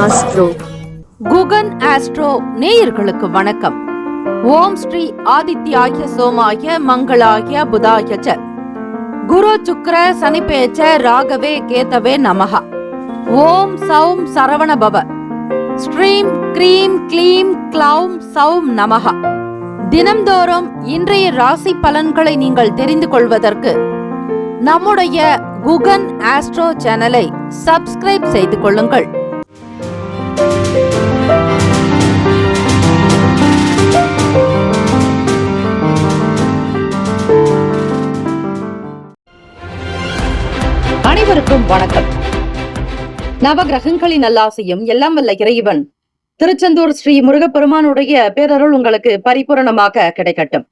Astro. Guhan astro நேயர்களுக்கு வணக்கம். ஓம் ஸ்ரீ ஆதித்யாய சோமாய மங்களாய புதாய ச குரு சுக்ர சனிபேச்ச ராகவே கேதவே நமஹ. ஓம் சௌம் சரவண பவ. ஸ்ரீம் க்ரீம் க்ளீம் க்ளௌம் சௌம் நமஹ. தினம்தோறும் இன்றைய ராசி பலன்களை நீங்கள் தெரிந்து கொள்வதற்கு நம்முடைய குகன் ஆஸ்ட்ரோ சேனலை சப்ஸ்கிரைப் செய்து கொள்ளுங்கள். அனைவருக்கும் வணக்கம். நவகிரகங்களின் நல்லாசையும் எல்லாம் வல்ல இறைவன் திருச்செந்தூர் ஸ்ரீ முருகப்பெருமானுடைய பேரருள் உங்களுக்கு பரிபூரணமாக கிடைக்கட்டும்.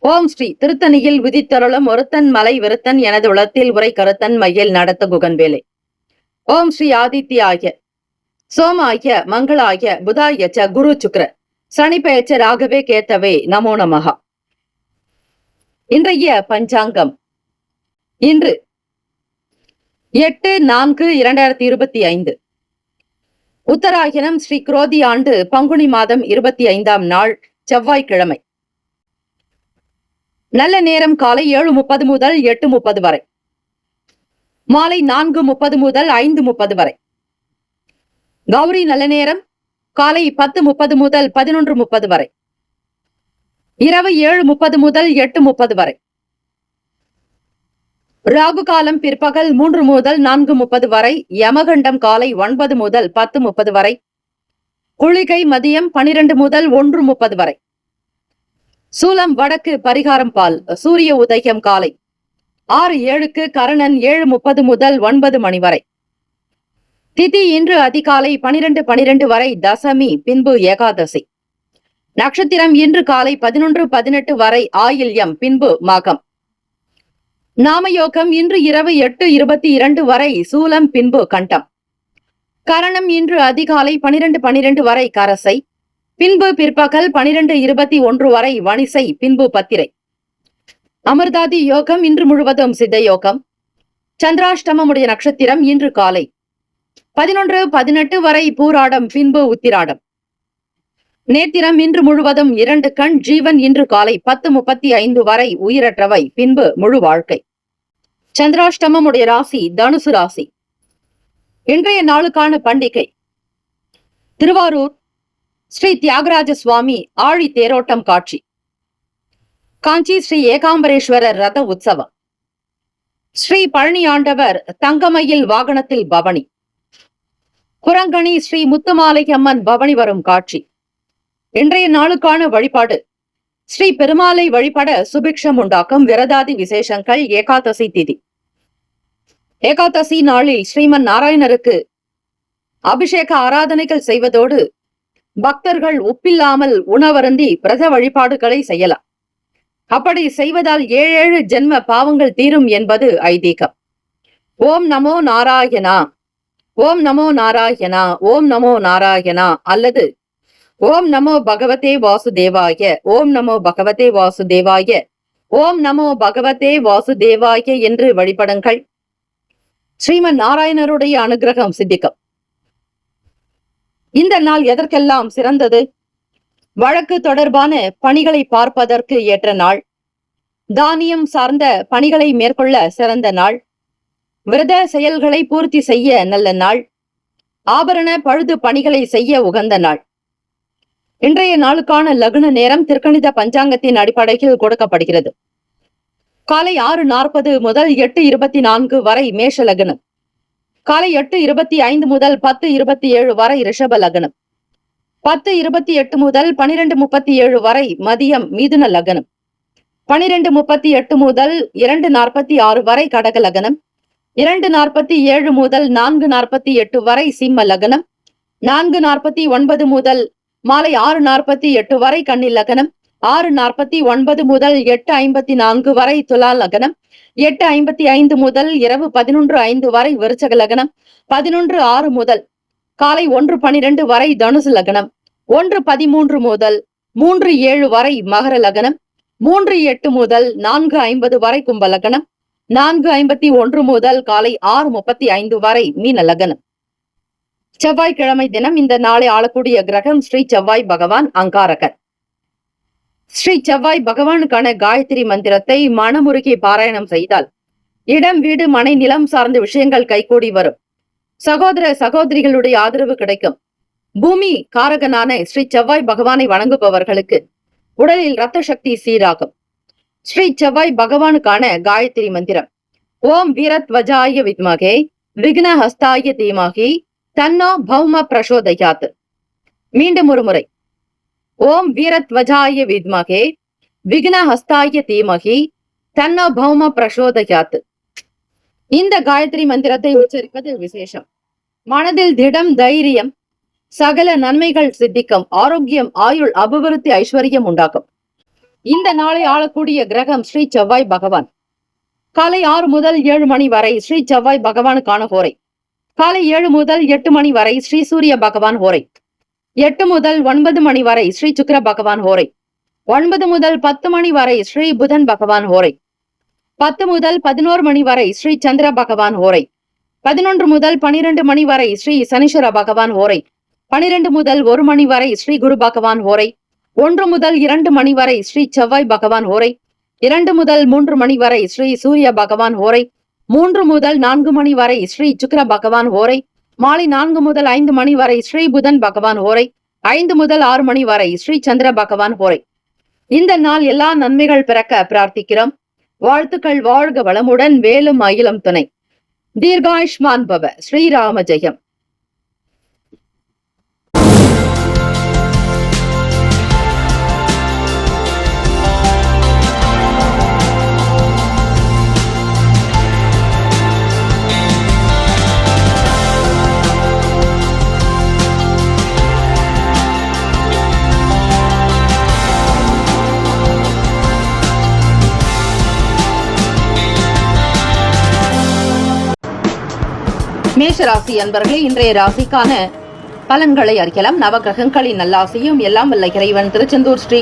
ஓம் ஸ்ரீ திருத்தணியில் விதித்தருளும் ஒருத்தன் மலை விருத்தன் எனது உளத்தில் உரை கருத்தன் மையில் நடத்த குகன்வேலை. ஓம் ஸ்ரீ ஆதித்யாய சோமாய மங்களாய புதாய ச குரு சுக்ர சனிபெயர்ச்ச ராகவே கேத்தவே நமோ நமஹ. இன்றைய பஞ்சாங்கம் இன்று 8/4/2025 உத்தராயணம் ஸ்ரீ குரோதி ஆண்டு பங்குனி மாதம் 25ஆம் நாள் செவ்வாய்க்கிழமை. நல்ல நேரம் காலை 7:30 முதல் 8:30 வரை, மாலை 4:30 முதல் 5:30 வரை. கௌரி நல்ல நேரம் காலை 10:30 முதல் 11:30 வரை, இரவு 7:30 முதல் 8:30 வரை. ராகு காலம் பிற்பகல் 3 முதல் 4:30 வரை, யமகண்டம் காலை 9 முதல் 10:30 வரை, குளிகை மதியம் 12 முதல் 1:30 வரை. சூலம் வடக்கு, பரிகாரம் பால். சூரிய உதயம் காலை 6:07க்கு, கரணன் 7:30 முதல் 9 மணி வரை. திதி இன்று அதிகாலை 12:12 வரை, தசமி பின்பு ஏகாதசி. நட்சத்திரம் இன்று காலை 11:18 வரை, ஆயில்யம் பின்பு மகம். நாமயோகம் இன்று இரவு 8:22 வரை, சூலம் பின்பு கண்டம். கரணம் இன்று அதிகாலை 12:12 வரை, கரசை பின்பு பிற்பகல் 12:21 வரை, வணிசை பின்பு பத்திரை. அமிர்தாதி யோகம் இன்று முழுவதும் சித்த யோகம். சந்திராஷ்டமமுடைய நட்சத்திரம் இன்று காலை 11:18 வரை, பூராடம் பின்பு உத்திராடம். நேத்திரம் இன்று முழுவதும் 2 கண். ஜீவன் இன்று காலை 10:35 வரை, உயிரற்றவை பின்பு முழு வாழ்க்கை. சந்திராஷ்டமமுடைய ராசி தனுசு ராசி. இன்றைய நாளுக்கான பண்டிகை திருவாரூர் ஸ்ரீ தியாகராஜ சுவாமி ஆழி தேரோட்டம் காட்சி. காஞ்சி ஸ்ரீ ஏகாம்பரேஸ்வரர் ரத உற்சவம். ஸ்ரீ பழனி ஆண்டவர் தங்கமயில் வாகனத்தில் பவனி. குரங்கணி ஸ்ரீ முத்துமாலை அம்மன் பவனி வரும் காட்சி. இன்றைய நாளுக்கான வழிபாடு ஸ்ரீ பெருமாளை வழிபட சுபிக்ஷம் உண்டாக்கும் விரதாதி விசேஷங்கள். ஏகாதசி திதி. ஏகாதசி நாளில் ஸ்ரீமன் நாராயணருக்கு அபிஷேக ஆராதனைகள் செய்வதோடு பக்தர்கள் உப்பில்லாமல் உணவருந்தி பிரத வழிபாடுகளை செய்யலாம். அப்படி செய்வதால் 7 ஜென்ம பாவங்கள் தீரும் என்பது ஐதீகம். ஓம் நமோ நாராயணா, ஓம் நமோ நாராயணா, ஓம் நமோ நாராயணா அல்லது ஓம் நமோ பகவதே வாசுதேவாய, ஓம் நமோ பகவதே வாசுதேவாய, ஓம் நமோ பகவதே வாசுதேவாய என்று வழிபடுங்கள். ஸ்ரீமன் நாராயணருடைய அனுகிரகம் சித்திக்கும். இந்த நாள் எதற்கெல்லாம் சிறந்தது? வழக்கு தொடர்பான பணிகளை பார்ப்பதற்கு ஏற்ற நாள். தானியம் சார்ந்த பணிகளை மேற்கொள்ள சிறந்த நாள். விரத செயல்களை பூர்த்தி செய்ய நல்ல நாள். ஆபரண பழுது பணிகளை செய்ய உகந்த நாள். இன்றைய நாளுக்கான லக்ன நேரம் திருக்கணித பஞ்சாங்கத்தின் அடிப்படையில் கொடுக்கப்படுகிறது. காலை 6:40 முதல் 8:24 வரை மேஷ லக்னம். காலை 8:25 முதல் 10:27 வரை ரிஷப லக்னம். 10:28 முதல் 12:37 வரை மதியம் மிதுன லக்னம். 12:38 முதல் 2:46 வரை கடக லக்னம். 2:47 முதல் 4:48 வரை சிம்ம லக்னம். 4:49 முதல் மாலை 6:48 வரை கன்னி லக்னம். 6:49 முதல் 8:54 வரை துலா லக்னம். 8:55 முதல் இரவு 11:05 வரை விருச்சக லக்னம். 11:06 முதல் காலை 1:12 வரை தனுசு லக்னம். 1:13 முதல் 3:07 வரை மகர லக்னம். 3:08 முதல் 4:50 வரை கும்ப லக்னம். 4:51 முதல் காலை 6:35 வரை மீன லக்னம். செவ்வாய்க்கிழமை தினம் இந்த நாளை ஆளக்கூடிய கிரகம் ஸ்ரீ செவ்வாய் பகவான் அங்காரகர். ஸ்ரீ செவ்வாய் பகவானுக்கான காயத்ரி மந்திரத்தை மனமுருகி பாராயணம் செய்தால் இடம், வீடு, மனை, நிலம் சார்ந்த விஷயங்கள் கைகூடி வரும். சகோதர சகோதரிகளுடைய ஆதரவு கிடைக்கும். பூமி காரகனான ஸ்ரீ செவ்வாய் பகவானை வணங்குபவர்களுக்கு உடலில் ரத்த சக்தி சீராகும். ஸ்ரீ செவ்வாய் பகவானுக்கான காயத்ரி மந்திரம்: ஓம் வீரத்வஜாய வித்மகே விக்னஹஸ்தாய தீமகி தன்னோ பௌம பிரசோதயாத். மீண்டும் ஒரு முறை: ஓம் வீரத்வஜாய வித்மகே விக்னஹஸ்தாய தீமகி தன்னோ பௌம பிரசோதயாத். இந்த காயத்ரி மந்திரத்தை உச்சரிப்பது விசேஷம். மனதில் திடம், தைரியம், சகல நன்மைகள் சித்திக்கும். ஆரோக்கியம், ஆயுள், அபிவிருத்தி, ஐஸ்வர்யம் உண்டாகும். இந்த நாளை ஆளக்கூடிய கிரகம் ஸ்ரீ செவ்வாய் பகவான். காலை 6 முதல் 7 மணி வரை ஸ்ரீ செவ்வாய் பகவானுக்கான ஹோரை. காலை 7 முதல் 8 மணி வரை ஸ்ரீ சூரிய பகவான் ஹோரை. 8 முதல் 9 மணி வரை ஸ்ரீ சுக்கிர பகவான் ஹோரை. 9 முதல் 10 மணி வரை ஸ்ரீ புதன் பகவான் ஹோரை. 10 முதல் 11 மணி வரை ஸ்ரீ சந்திர பகவான் ஹோரை. 11 முதல் 12 மணி வரை ஸ்ரீ சனீஸ்வர பகவான் ஹோரை. 12 முதல் 1 மணி வரை ஸ்ரீ குரு பகவான் ஹோரை. 1 முதல் 2 மணி வரை ஸ்ரீ செவ்வாய் பகவான் ஹோரை. 2 முதல் 3 மணி வரை ஸ்ரீ சூரிய பகவான் ஹோரை. 3 முதல் 4 மணி வரை ஸ்ரீ சுக்கிர பகவான் ஹோரை. மாலை 4 முதல் 5 மணி வரை ஸ்ரீ புதன் பகவான் ஹோரை. 5 முதல் 6 மணி வரை ஸ்ரீ சந்திர பகவான் ஹோரை. இந்த நாள் எல்லா நன்மைகள் பிறக்க பிரார்த்திக்கிறோம். வாழ்த்துக்கள். வாழ்க வளமுடன். வேலும் அகிலம் துணை. தீர்காயுஷ்மான் பவ. ஸ்ரீராம ஜெயம். மேஷராசி அன்பர்களே, இன்றைய ராசிக்கான பலன்களை அறிக்கலாம். நவகிரகங்களின் நல்லாசியும் எல்லாம் வல்ல இறைவன் திருச்செந்தூர் ஸ்ரீ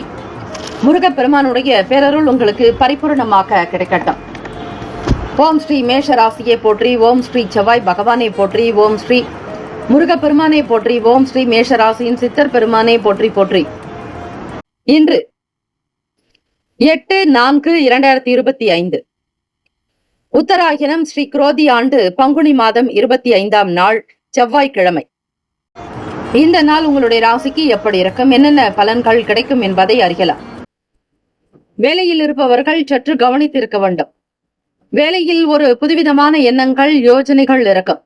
முருகப்பெருமானுடைய பேரருள் உங்களுக்கு பரிபூர்ணமாக கிடைக்கட்டும். ஓம் ஸ்ரீ மேஷராசியை போற்றி. ஓம் ஸ்ரீ செவ்வாய் பகவானை போற்றி. ஓம் ஸ்ரீ முருகப்பெருமானை போற்றி. ஓம் ஸ்ரீ மேஷராசியின் சித்தர் பெருமானை போற்றி போற்றி. இன்று 8/4/2025 உத்தராயணம் ஸ்ரீ குரோதி ஆண்டு பங்குனி மாதம் 25ஆம் நாள் செவ்வாய்க்கிழமை. இந்த நாள் உங்களுடைய ராசிக்கு எப்படி இருக்கும், என்னென்ன பலன்கள் கிடைக்கும் என்பதை அறியலாம். வேலையில் இருப்பவர்கள் சற்று கவனித்திருக்க வேண்டும். வேலையில் ஒரு புதுவிதமான எண்ணங்கள், யோசனைகள் இருக்கும்.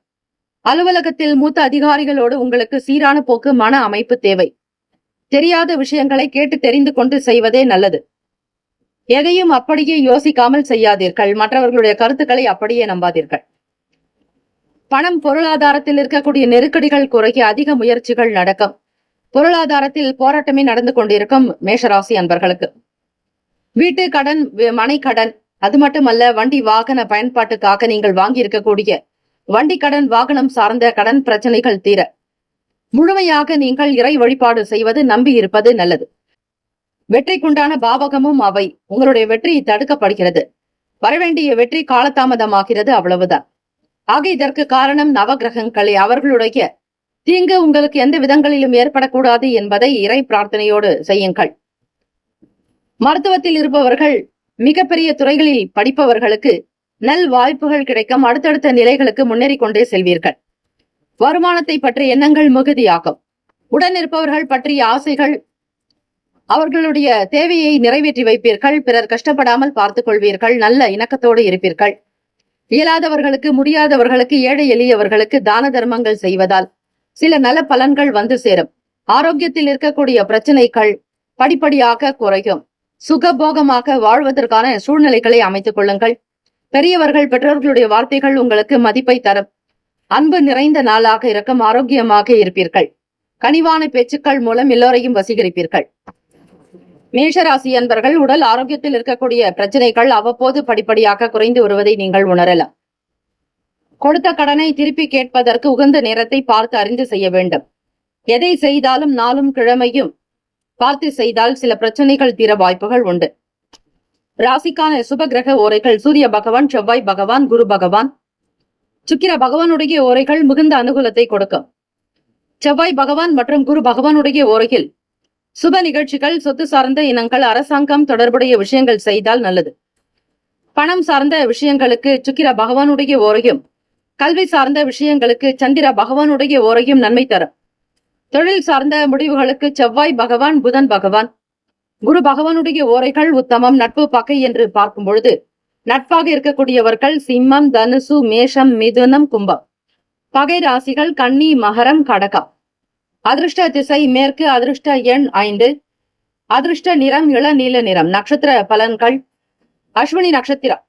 அலுவலகத்தில் மூத்த அதிகாரிகளோடு உங்களுக்கு சீரான போக்கு, மன அமைப்பு தேவை. தெரியாத விஷயங்களை கேட்டு தெரிந்து கொண்டு செய்வதே நல்லது. எதையும் அப்படியே யோசிக்காமல் செய்யாதீர்கள். மற்றவர்களுடைய கருத்துக்களை அப்படியே நம்பாதீர்கள். பணம், பொருளாதாரத்தில் இருக்கக்கூடிய நெருக்கடிகள் குறைய அதிக முயற்சிகள் நடக்கும். பொருளாதாரத்தில் போராட்டமே நடந்து கொண்டிருக்கும் மேஷராசி அன்பர்களுக்கு வீட்டு கடன், மனை கடன், அது மட்டுமல்ல வண்டி வாகன பயன்பாட்டுக்காக நீங்கள் வாங்கி இருக்கக்கூடிய வண்டி கடன், வாகனம் சார்ந்த கடன் பிரச்சனைகள் தீர முழுமையாக நீங்கள் இறை வழிபாடு செய்வது, நம்பி இருப்பது நல்லது. வெற்றிக்குண்டான பாவகமும் அவை. உங்களுடைய வெற்றி தடுக்கப்படுகிறது. வரவேண்டிய வெற்றி காலதாமதமாகிறது, அவ்வளவுதான். ஆக இதற்கு காரணம் நவகிரகங்களே. அவர்களுடைய தீங்கு உங்களுக்கு எந்த விதங்களிலும் ஏற்படக்கூடாது என்பதை இறை பிரார்த்தனையோடு செய்யுங்கள். மருத்துவத்தில் இருப்பவர்கள், மிகப்பெரிய துறைகளில் படிப்பவர்களுக்கு நல் வாய்ப்புகள் கிடைக்கும். அடுத்தடுத்த நிலைகளுக்கு முன்னேறி கொண்டே செல்வீர்கள். வருமானத்தை பற்றிய எண்ணங்கள் மிகுதியாகும். உடன் இருப்பவர்கள் பற்றிய ஆசைகள், அவர்களுடைய தேவையை நிறைவேற்றி வைப்பீர்கள். பிறர் கஷ்டப்படாமல் பார்த்துக் கொள்வீர்கள். நல்ல இணக்கத்தோடு இருப்பீர்கள். இயலாதவர்களுக்கு, முடியாதவர்களுக்கு, ஏழை எளியவர்களுக்கு தான தர்மங்கள் செய்வதால் சில நல்ல பலன்கள் வந்து சேரும். ஆரோக்கியத்தில் இருக்கக்கூடிய பிரச்சனைகள் படிப்படியாக குறையும். சுகபோகமாக வாழ்வதற்கான சூழ்நிலைகளை அமைத்துக் கொள்ளுங்கள். பெரியவர்கள், பெற்றோர்களுடைய வார்த்தைகள் உங்களுக்கு மதிப்பை தரும். அன்பு நிறைந்த நாளாக இருக்கும். ஆரோக்கியமாக இருப்பீர்கள். கனிவான பேச்சுக்கள் மூலம் எல்லோரையும் வசீகரிப்பீர்கள். மேஷராசி அன்பர்கள், உடல் ஆரோக்கியத்தில் இருக்கக்கூடிய பிரச்சனைகள் அவ்வப்போது படிப்படியாக குறைந்து வருவதை நீங்கள் உணரலாம். கொடுத்த கடனை திருப்பி கேட்பதற்கு உகந்த நேரத்தை பார்த்து அறிந்து செய்ய வேண்டும். எதை செய்தாலும் நாளும் கிழமையும் பார்த்து செய்தால் சில பிரச்சனைகள் தீர வாய்ப்புகள் உண்டு. ராசிக்கான சுப கிரக ஓரைகள்: சூரிய பகவான், செவ்வாய் பகவான், குரு பகவான், சுக்கிர பகவானுடைய ஓரைகள் மிகுந்த அனுகூலத்தை கொடுக்கும். செவ்வாய் பகவான் மற்றும் குரு பகவானுடைய ஓரையில் சுப நிகழ்ச்சிகள், சொத்து சார்ந்த இனங்கள், அரசாங்கம் தொடர்புடைய விஷயங்கள் செய்தால் நல்லது. பணம் சார்ந்த விஷயங்களுக்கு சுக்கிர பகவானுடைய ஓரையும், கல்வி சார்ந்த விஷயங்களுக்கு சந்திர பகவானுடைய ஓரையும் நன்மை தரும். தொழில் சார்ந்த முடிவுகளுக்கு செவ்வாய் பகவான், புதன் பகவான், குரு பகவானுடைய ஓரைகள் உத்தமம். நட்பு பகை என்று பார்க்கும் பொழுது நட்பாக இருக்கக்கூடியவர்கள் சிம்மம், தனுசு, மேஷம், மிதுனம், கும்பம். பகை ராசிகள் கன்னி, மகரம், கடகம். அதிர்ஷ்ட திசை மேற்கு. அதிர்ஷ்ட எண் 5. அதிர்ஷ்ட நிறம் இளநீல நிறம். நட்சத்திர பலன்கள். அஸ்வினி நட்சத்திரம்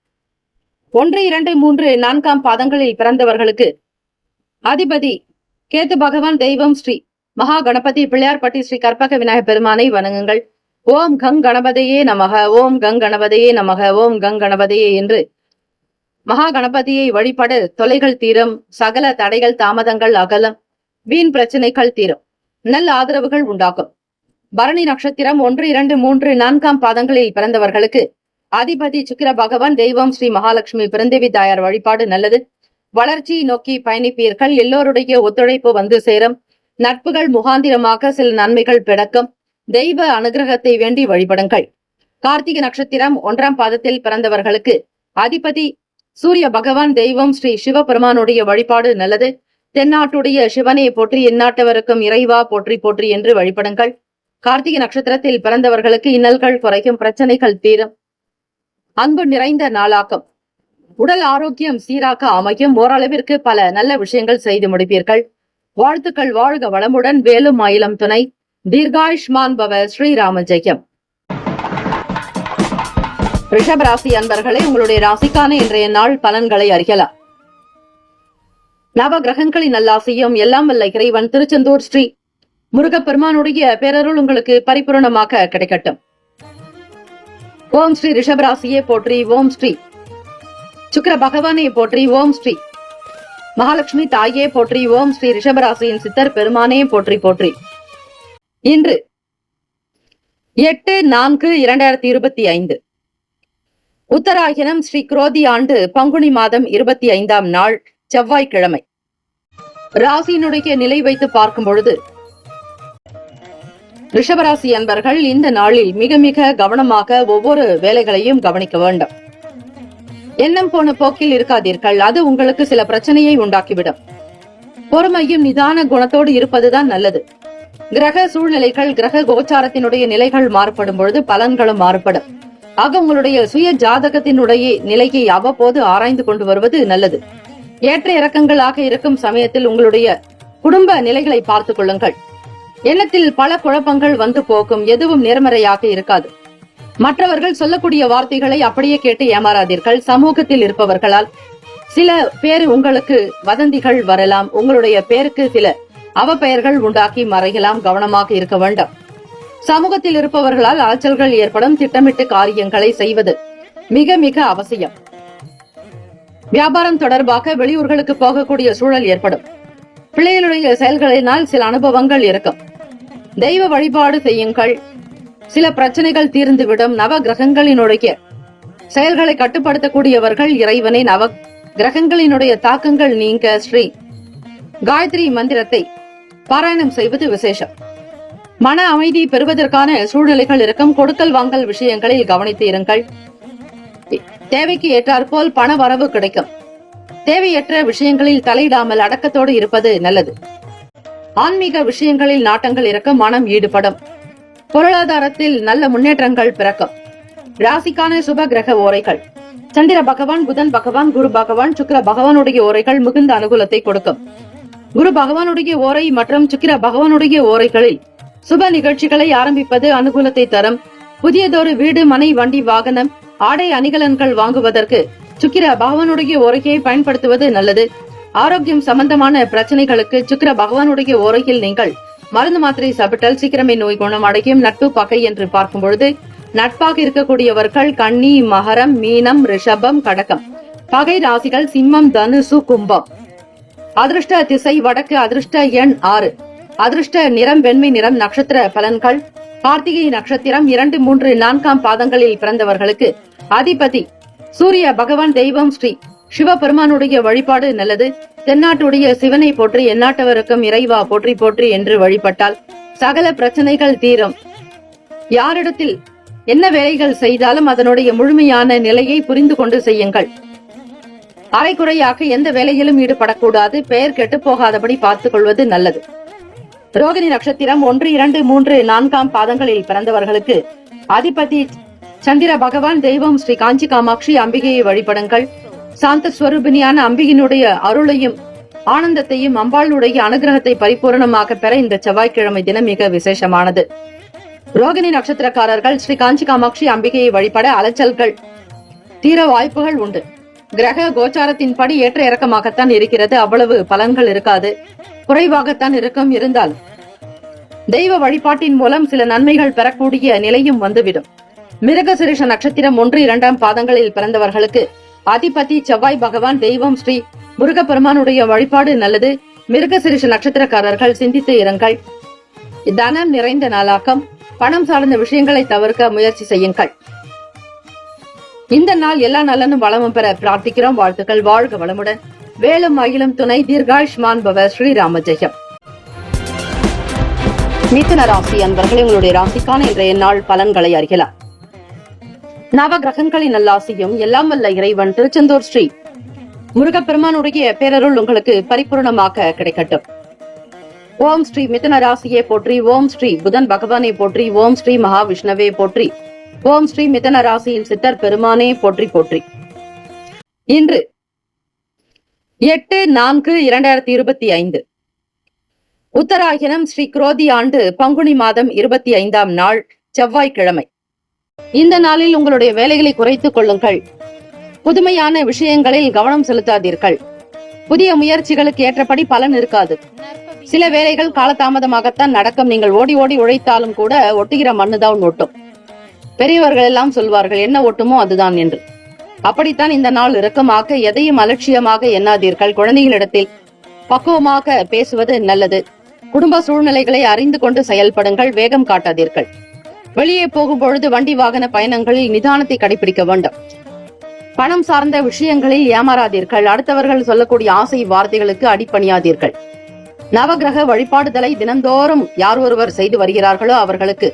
1, 2, 3, 4 பாதங்களில் பிறந்தவர்களுக்கு அதிபதி கேத்து பகவான். தெய்வம் ஸ்ரீ மகா கணபதி பிள்ளையார்பட்டி ஸ்ரீ கற்பக விநாயகர் பெருமானை வணங்குங்கள். ஓம் கங் கணபதியே நமக, ஓம் கங் கணபதியே நமக, ஓம் கங் கணபதியே என்று மகா கணபதியை வழிபட தொலைகள் தீரும், சகல தடைகள் தாமதங்கள் அகலம், வீண் பிரச்சனைகள் தீரும், நல்ல ஆதரவுகள் உண்டாகும். பரணி நட்சத்திரம் 1, 2, 3, 4 பாதங்களில் பிறந்தவர்களுக்கு அதிபதி சுக்கிர பகவான். தெய்வம் ஸ்ரீ மகாலட்சுமி பிறந்தேவி தாயார் வழிபாடு நல்லது. வளர்ச்சி நோக்கி பயணிப்பீர்கள். எல்லோருடைய ஒத்துழைப்பு வந்து சேரும். நட்புகள் முகாந்திரமாக சில நன்மைகள் பிறக்கும். தெய்வ அனுகிரகத்தை வேண்டி வழிபடுங்கள். கார்த்திகை நட்சத்திரம் 1 பாதத்தில் பிறந்தவர்களுக்கு அதிபதி சூரிய பகவான். தெய்வம் ஸ்ரீ சிவபெருமானுடைய வழிபாடு நல்லது. தென்னாட்டுடைய சிவனை போற்றி, எந்நாட்டவருக்கும் இறைவா போற்றி போற்றி என்று வழிபடுங்கள். கார்த்திகை நட்சத்திரத்தில் பிறந்தவர்களுக்கு இன்னல்கள் குறைக்கும், பிரச்சனைகள் தீரும், அன்பு நிறைந்த நாளாக்கும். உடல் ஆரோக்கியம் சீராக அமையும். ஓரளவிற்கு பல நல்ல விஷயங்கள் செய்து முடிப்பீர்கள். வாழ்த்துக்கள். வாழ்க வளமுடன். வேலும் மயிலும் துணை. தீர்காயுஷ்மான் பவ. ஸ்ரீராம ஜெயம். ரிஷப ராசி அன்பர்களே, உங்களுடைய ராசிக்கான இன்றைய நாள் பலன்களை அறியலாம். நவ கிரகங்களின் நல்லாசியும் எல்லாம் வல்ல இறைவன் திருச்செந்தூர் ஸ்ரீ முருகப்பெருமானுடைய பேரருள் உங்களுக்கு பரிபூரணமாக கிடைக்கட்டும். ஓம் ஸ்ரீ ரிஷபராசியே போற்றி. ஓம் ஸ்ரீ சுக்கிர பகவானை போற்றி. ஓம் ஸ்ரீ மகாலட்சுமி தாயே போற்றி. ஓம் ஸ்ரீ ரிஷபராசியின் சித்தர் பெருமானே போற்றி போற்றி. இன்று 8/4/2025 உத்தராயணம் ஸ்ரீ குரோதி ஆண்டு பங்குனி மாதம் 25ஆம் நாள் செவ்வாய்க்கிழமை. ராசியினுடைய நிலை வைத்து பார்க்கும் பொழுது ரிஷபராசி அன்பர்கள் இந்த நாளில் மிக மிக கவனமாக ஒவ்வொரு வேலைகளையும் கவனிக்க வேண்டும். எண்ணம் போன போக்கில் இருக்காதீர்கள். அது உங்களுக்கு சில பிரச்சனையை உண்டாக்கிவிடும். பொறுமையும் நிதான குணத்தோடு இருப்பதுதான் நல்லது. கிரக சூழ்நிலைகள், கிரக கோச்சாரத்தினுடைய நிலைகள் மாறுபடும் பொழுது பலன்களும் மாறுபடும். ஆக உங்களுடைய சுய ஜாதகத்தினுடைய நிலையை அவ்வப்போது ஆராய்ந்து கொண்டு வருவது நல்லது. ஏற்ற இறக்கங்களாக இருக்கும் சமயத்தில் உங்களுடைய குடும்ப நிலைகளை பார்த்துக் கொள்ளுங்கள். எண்ணத்தில் பல குழப்பங்கள் வந்து போக்கும். எதுவும் நேர்மறையாக இருக்காது. மற்றவர்கள் சொல்லக்கூடிய வார்த்தைகளை அப்படியே கேட்டு ஏமாறாதீர்கள். சமூகத்தில் இருப்பவர்களால் சில பேர் உங்களுக்கு வதந்திகள் வரலாம். உங்களுடைய பேருக்கு சில அவப்பெயர்கள் உண்டாக்கி மறையலாம். கவனமாக இருக்க வேண்டும். சமூகத்தில் இருப்பவர்களால் அலைச்சல்கள் ஏற்படும். திட்டமிட்டு காரியங்களை செய்வது மிக மிக அவசியம். வியாபாரம் தொடர்பாக வெளியூர்களுக்கு போகக்கூடிய சூழல் ஏற்படும். பிள்ளைகளுடைய செயல்களினால் சில அனுபவங்கள் இருக்கும். தெய்வ வழிபாடு செய்யுங்கள். சில பிரச்சனைகள் தீர்ந்துவிடும். நவ கிரகங்களினுடைய செயல்களை கட்டுப்படுத்தக்கூடியவர்கள் இறைவனை. நவ கிரகங்களினுடைய தாக்கங்கள் நீங்க ஸ்ரீ காயத்ரி மந்திரத்தை பாராயணம் செய்வது விசேஷம். மன அமைதி பெறுவதற்கான சூழ்நிலைகள் இருக்கும். கொடுக்கல் வாங்கல் விஷயங்களில் கவனித்து இருங்கள். தேவைக்கு ஏற்றாற்போல் பண வரவு கிடைக்கும். தேவையற்ற விஷயங்களில் தலையிடாமல் அடக்கத்தோடு இருப்பது நல்லது. ஆன்மீக விஷயங்களில் நாட்டங்கள் இருக்கும். மனம் ஈடுபடும். பொருளாதாரத்தில் நல்ல முன்னேற்றங்கள் பிறக்கும். ராசிக்கான சுப கிரக ஓரைகள். சந்திர பகவான், புதன் பகவான், குரு பகவான், சுக்கிர பகவானுடைய ஓரைகள் மிகுந்த அனுகூலத்தை கொடுக்கும். குரு பகவானுடைய ஓரை மற்றும் சுக்கிர பகவானுடைய ஓரைகளில் சுப நிகழ்ச்சிகளை ஆரம்பிப்பது அனுகூலத்தை தரும். புதியதொரு வீடு, மனை, வண்டி, வாகனம், ஆடை அணிகலன்கள் வாங்குவதற்கு சுக்கிர பகவானுடைய ஓரையை பயன்படுத்துவது நல்லது. ஆரோக்கியம் சம்பந்தமான பிரச்சனைகளுக்கு சுக்கிர பகவானுடைய ஓரையில் நீங்கள் மருந்து மாத்திரை சாப்பிட்டால் சீக்கிரமே நோய் குணம் அடையும். நட்பு பகை என்று பார்க்கும் பொழுது நட்பாக இருக்கக்கூடியவர்கள் கன்னி, மகரம், மீனம், ரிஷபம், கடகம். பகை ராசிகள் சிம்மம், தனுசு, கும்பம். அதிர்ஷ்ட திசை வடக்கு. அதிர்ஷ்ட எண் 6. அதிர்ஷ்ட நிறம் வெண்மை நிறம். நட்சத்திர பலன்கள். கார்த்திகை நட்சத்திரம் 2, 3, 4 பாதங்களில் பிறந்தவர்களுக்கு அதிபதி சூரிய பகவான். தெய்வம் ஸ்ரீ சிவபெருமானுடைய வழிபாடு நல்லது. தென்னாட்டுடைய சிவனை போற்றி எந்நாட்டவருக்கும் இறைவா போற்றி போற்றி என்று வழிபட்டால் சகல பிரச்சனைகள் தீரும். யாரிடத்தில் என்ன வேலைகள் செய்தாலும் அதனுடைய முழுமையான நிலையை புரிந்து கொண்டு செய்யுங்கள். அரைக்குறையாக எந்த வேலையிலும் ஈடுபடக்கூடாது. பெயர் கெட்டு போகாதபடி பார்த்துக் கொள்வது நல்லது. ரோகிணி நட்சத்திரம் 1, 2, 3, 4 பாதங்களில் பிறந்தவர்களுக்கு அதிபதி சந்திர பகவான். தெய்வம் ஸ்ரீ காஞ்சி காமாட்சி அம்பிகையை வழிபடுங்கள். சாந்த ஸ்வரூபிணியான அம்பிகையினுடைய அருளையும் ஆனந்தத்தையும் அம்பாளுடைய அனுகிரகத்தை பரிபூரணமாக பெற இந்த செவ்வாய்க்கிழமை தினம் மிக விசேஷமானது. ரோகிணி நட்சத்திரக்காரர்கள் ஸ்ரீ காஞ்சி காமாட்சி அம்பிகையை வழிபட அலைச்சல்கள் தீர வாய்ப்புகள் உண்டு. கிரக கோச்சாரத்தின்படி ஏற்ற இறக்கமாகத்தான் இருக்கிறது. அவ்வளவு பலன்கள் இருக்காது, குறைவாகத்தான் இருக்கும். இருந்தால் தெய்வ வழிபாட்டின் மூலம் சில நன்மைகள் பெறக்கூடிய நிலையும் வந்துவிடும். மிருகசிரிஷ நட்சத்திரம் 1, 2 பாதங்களில் பிறந்தவர்களுக்கு அதிபதி செவ்வாய் பகவான். தெய்வம் ஸ்ரீ முருகப்பெருமானுடைய வழிபாடு நல்லது. மிருகசிரிஷ நட்சத்திரக்காரர்கள் சிந்தித்து இருங்கள். தனம் நிறைந்த நாளாக்கம். பணம் சார்ந்த விஷயங்களை தவிர்க்க முயற்சி செய்யுங்கள். இந்த நாள் எல்லா நலனும் வளமும் பெற பிரார்த்திக்கிறோம். வாழ்த்துக்கள். வாழ்க வளமுடன். வேலும் மயிலும் துணை. தீர்காயுஷ்மான் பவ. ஸ்ரீராம ஜெயம். மிதுன ராசி அன்பர்கள், உங்களுடைய ராசிக்கான இன்றைய நாள் பலன்களை அறியலாம். நவ கிரகங்களின் நல்லாசியும் எல்லாம் வல்ல இறைவன் திருச்செந்தூர் ஸ்ரீ முருகப்பெருமானுடைய பேரருள் உங்களுக்கு பரிபூர்ணமாக கிடைக்கட்டும். ஓம் ஸ்ரீ மிதுன ராசியை போற்றி. ஓம் ஸ்ரீ புதன் பகவானை போற்றி. ஓம் ஸ்ரீ மகாவிஷ்ணவே போற்றி. ஓம் ஸ்ரீ மிதுன ராசியின் சித்தர் பெருமானே போற்றி போற்றி. இன்று 8/4/2025 உத்தராயணம் ஸ்ரீ குரோதி ஆண்டு பங்குனி மாதம் 25ஆம் நாள் செவ்வாய்க்கிழமை. இந்த நாளில் உங்களுடைய வேலைகளை குறைத்துக் கொள்ளுங்கள். புதுமையான விஷயங்களில் கவனம் செலுத்தாதீர்கள். புதிய முயற்சிகளுக்கு ஏற்றபடி பலன் இருக்காது. சில வேலைகள் காலதாமதமாகத்தான் நடக்கும். நீங்கள் ஓடி ஓடி உழைத்தாலும் கூட ஒட்டுகிற மண்ணுதான் ஒட்டும். பெரியவர்கள் எல்லாம் சொல்வார்கள், என்ன ஒட்டுமோ அதுதான் என்று. அப்படித்தான் இந்த நாள் இறுக்கமாக எதையும் அலட்சியமாக எண்ணாதீர்கள். குழந்தைகளிடத்தில் பக்குவமாக பேசுவது நல்லது. குடும்ப சூழ்நிலைகளை அறிந்து கொண்டு செயல்படுங்கள். வேகம் காட்டாதீர்கள். வெளியே போகும் பொழுது வண்டி வாகன பயணங்களில் நிதானத்தை கடைபிடிக்க வேண்டும். பணம் சார்ந்த விஷயங்களில் ஏமாறாதீர்கள். அடுத்தவர்கள் சொல்லக்கூடிய ஆசை வார்த்தைகளுக்கு அடிபணியாதீர்கள். நவகிரக வழிபாடுதலை தினந்தோறும் யார் ஒருவர் செய்து வருகிறார்களோ அவர்களுக்கு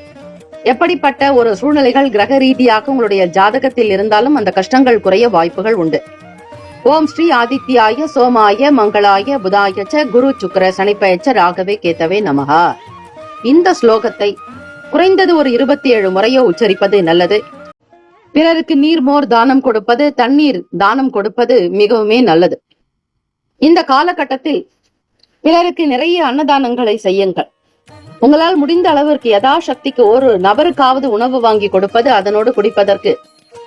எப்படிப்பட்ட ஒரு சூழ்நிலைகள் கிரக ரீதியாக உங்களுடைய ஜாதகத்தில் இருந்தாலும் அந்த கஷ்டங்கள் குறைய வாய்ப்புகள் உண்டு. ஓம் ஸ்ரீ ஆதித்யாய சோமாய மங்களாய புதாயச்ச குரு சுக்கர சனிப்பயச்ச ராகவே கேத்தவே நமஹா. இந்த ஸ்லோகத்தை குறைந்தது ஒரு 27 முறையோ உச்சரிப்பது நல்லது. பிறருக்கு நீர்மோர் தானம் கொடுப்பது, தண்ணீர் தானம் கொடுப்பது மிகவுமே நல்லது. இந்த காலகட்டத்தில் பிறருக்கு நிறைய அன்னதானங்களை செய்யுங்கள். உங்களால் முடிந்த அளவிற்கு யதாசக்திக்கு ஒரு நபருக்காவது உணவு வாங்கி கொடுப்பது, அதனோடு குடிப்பதற்கு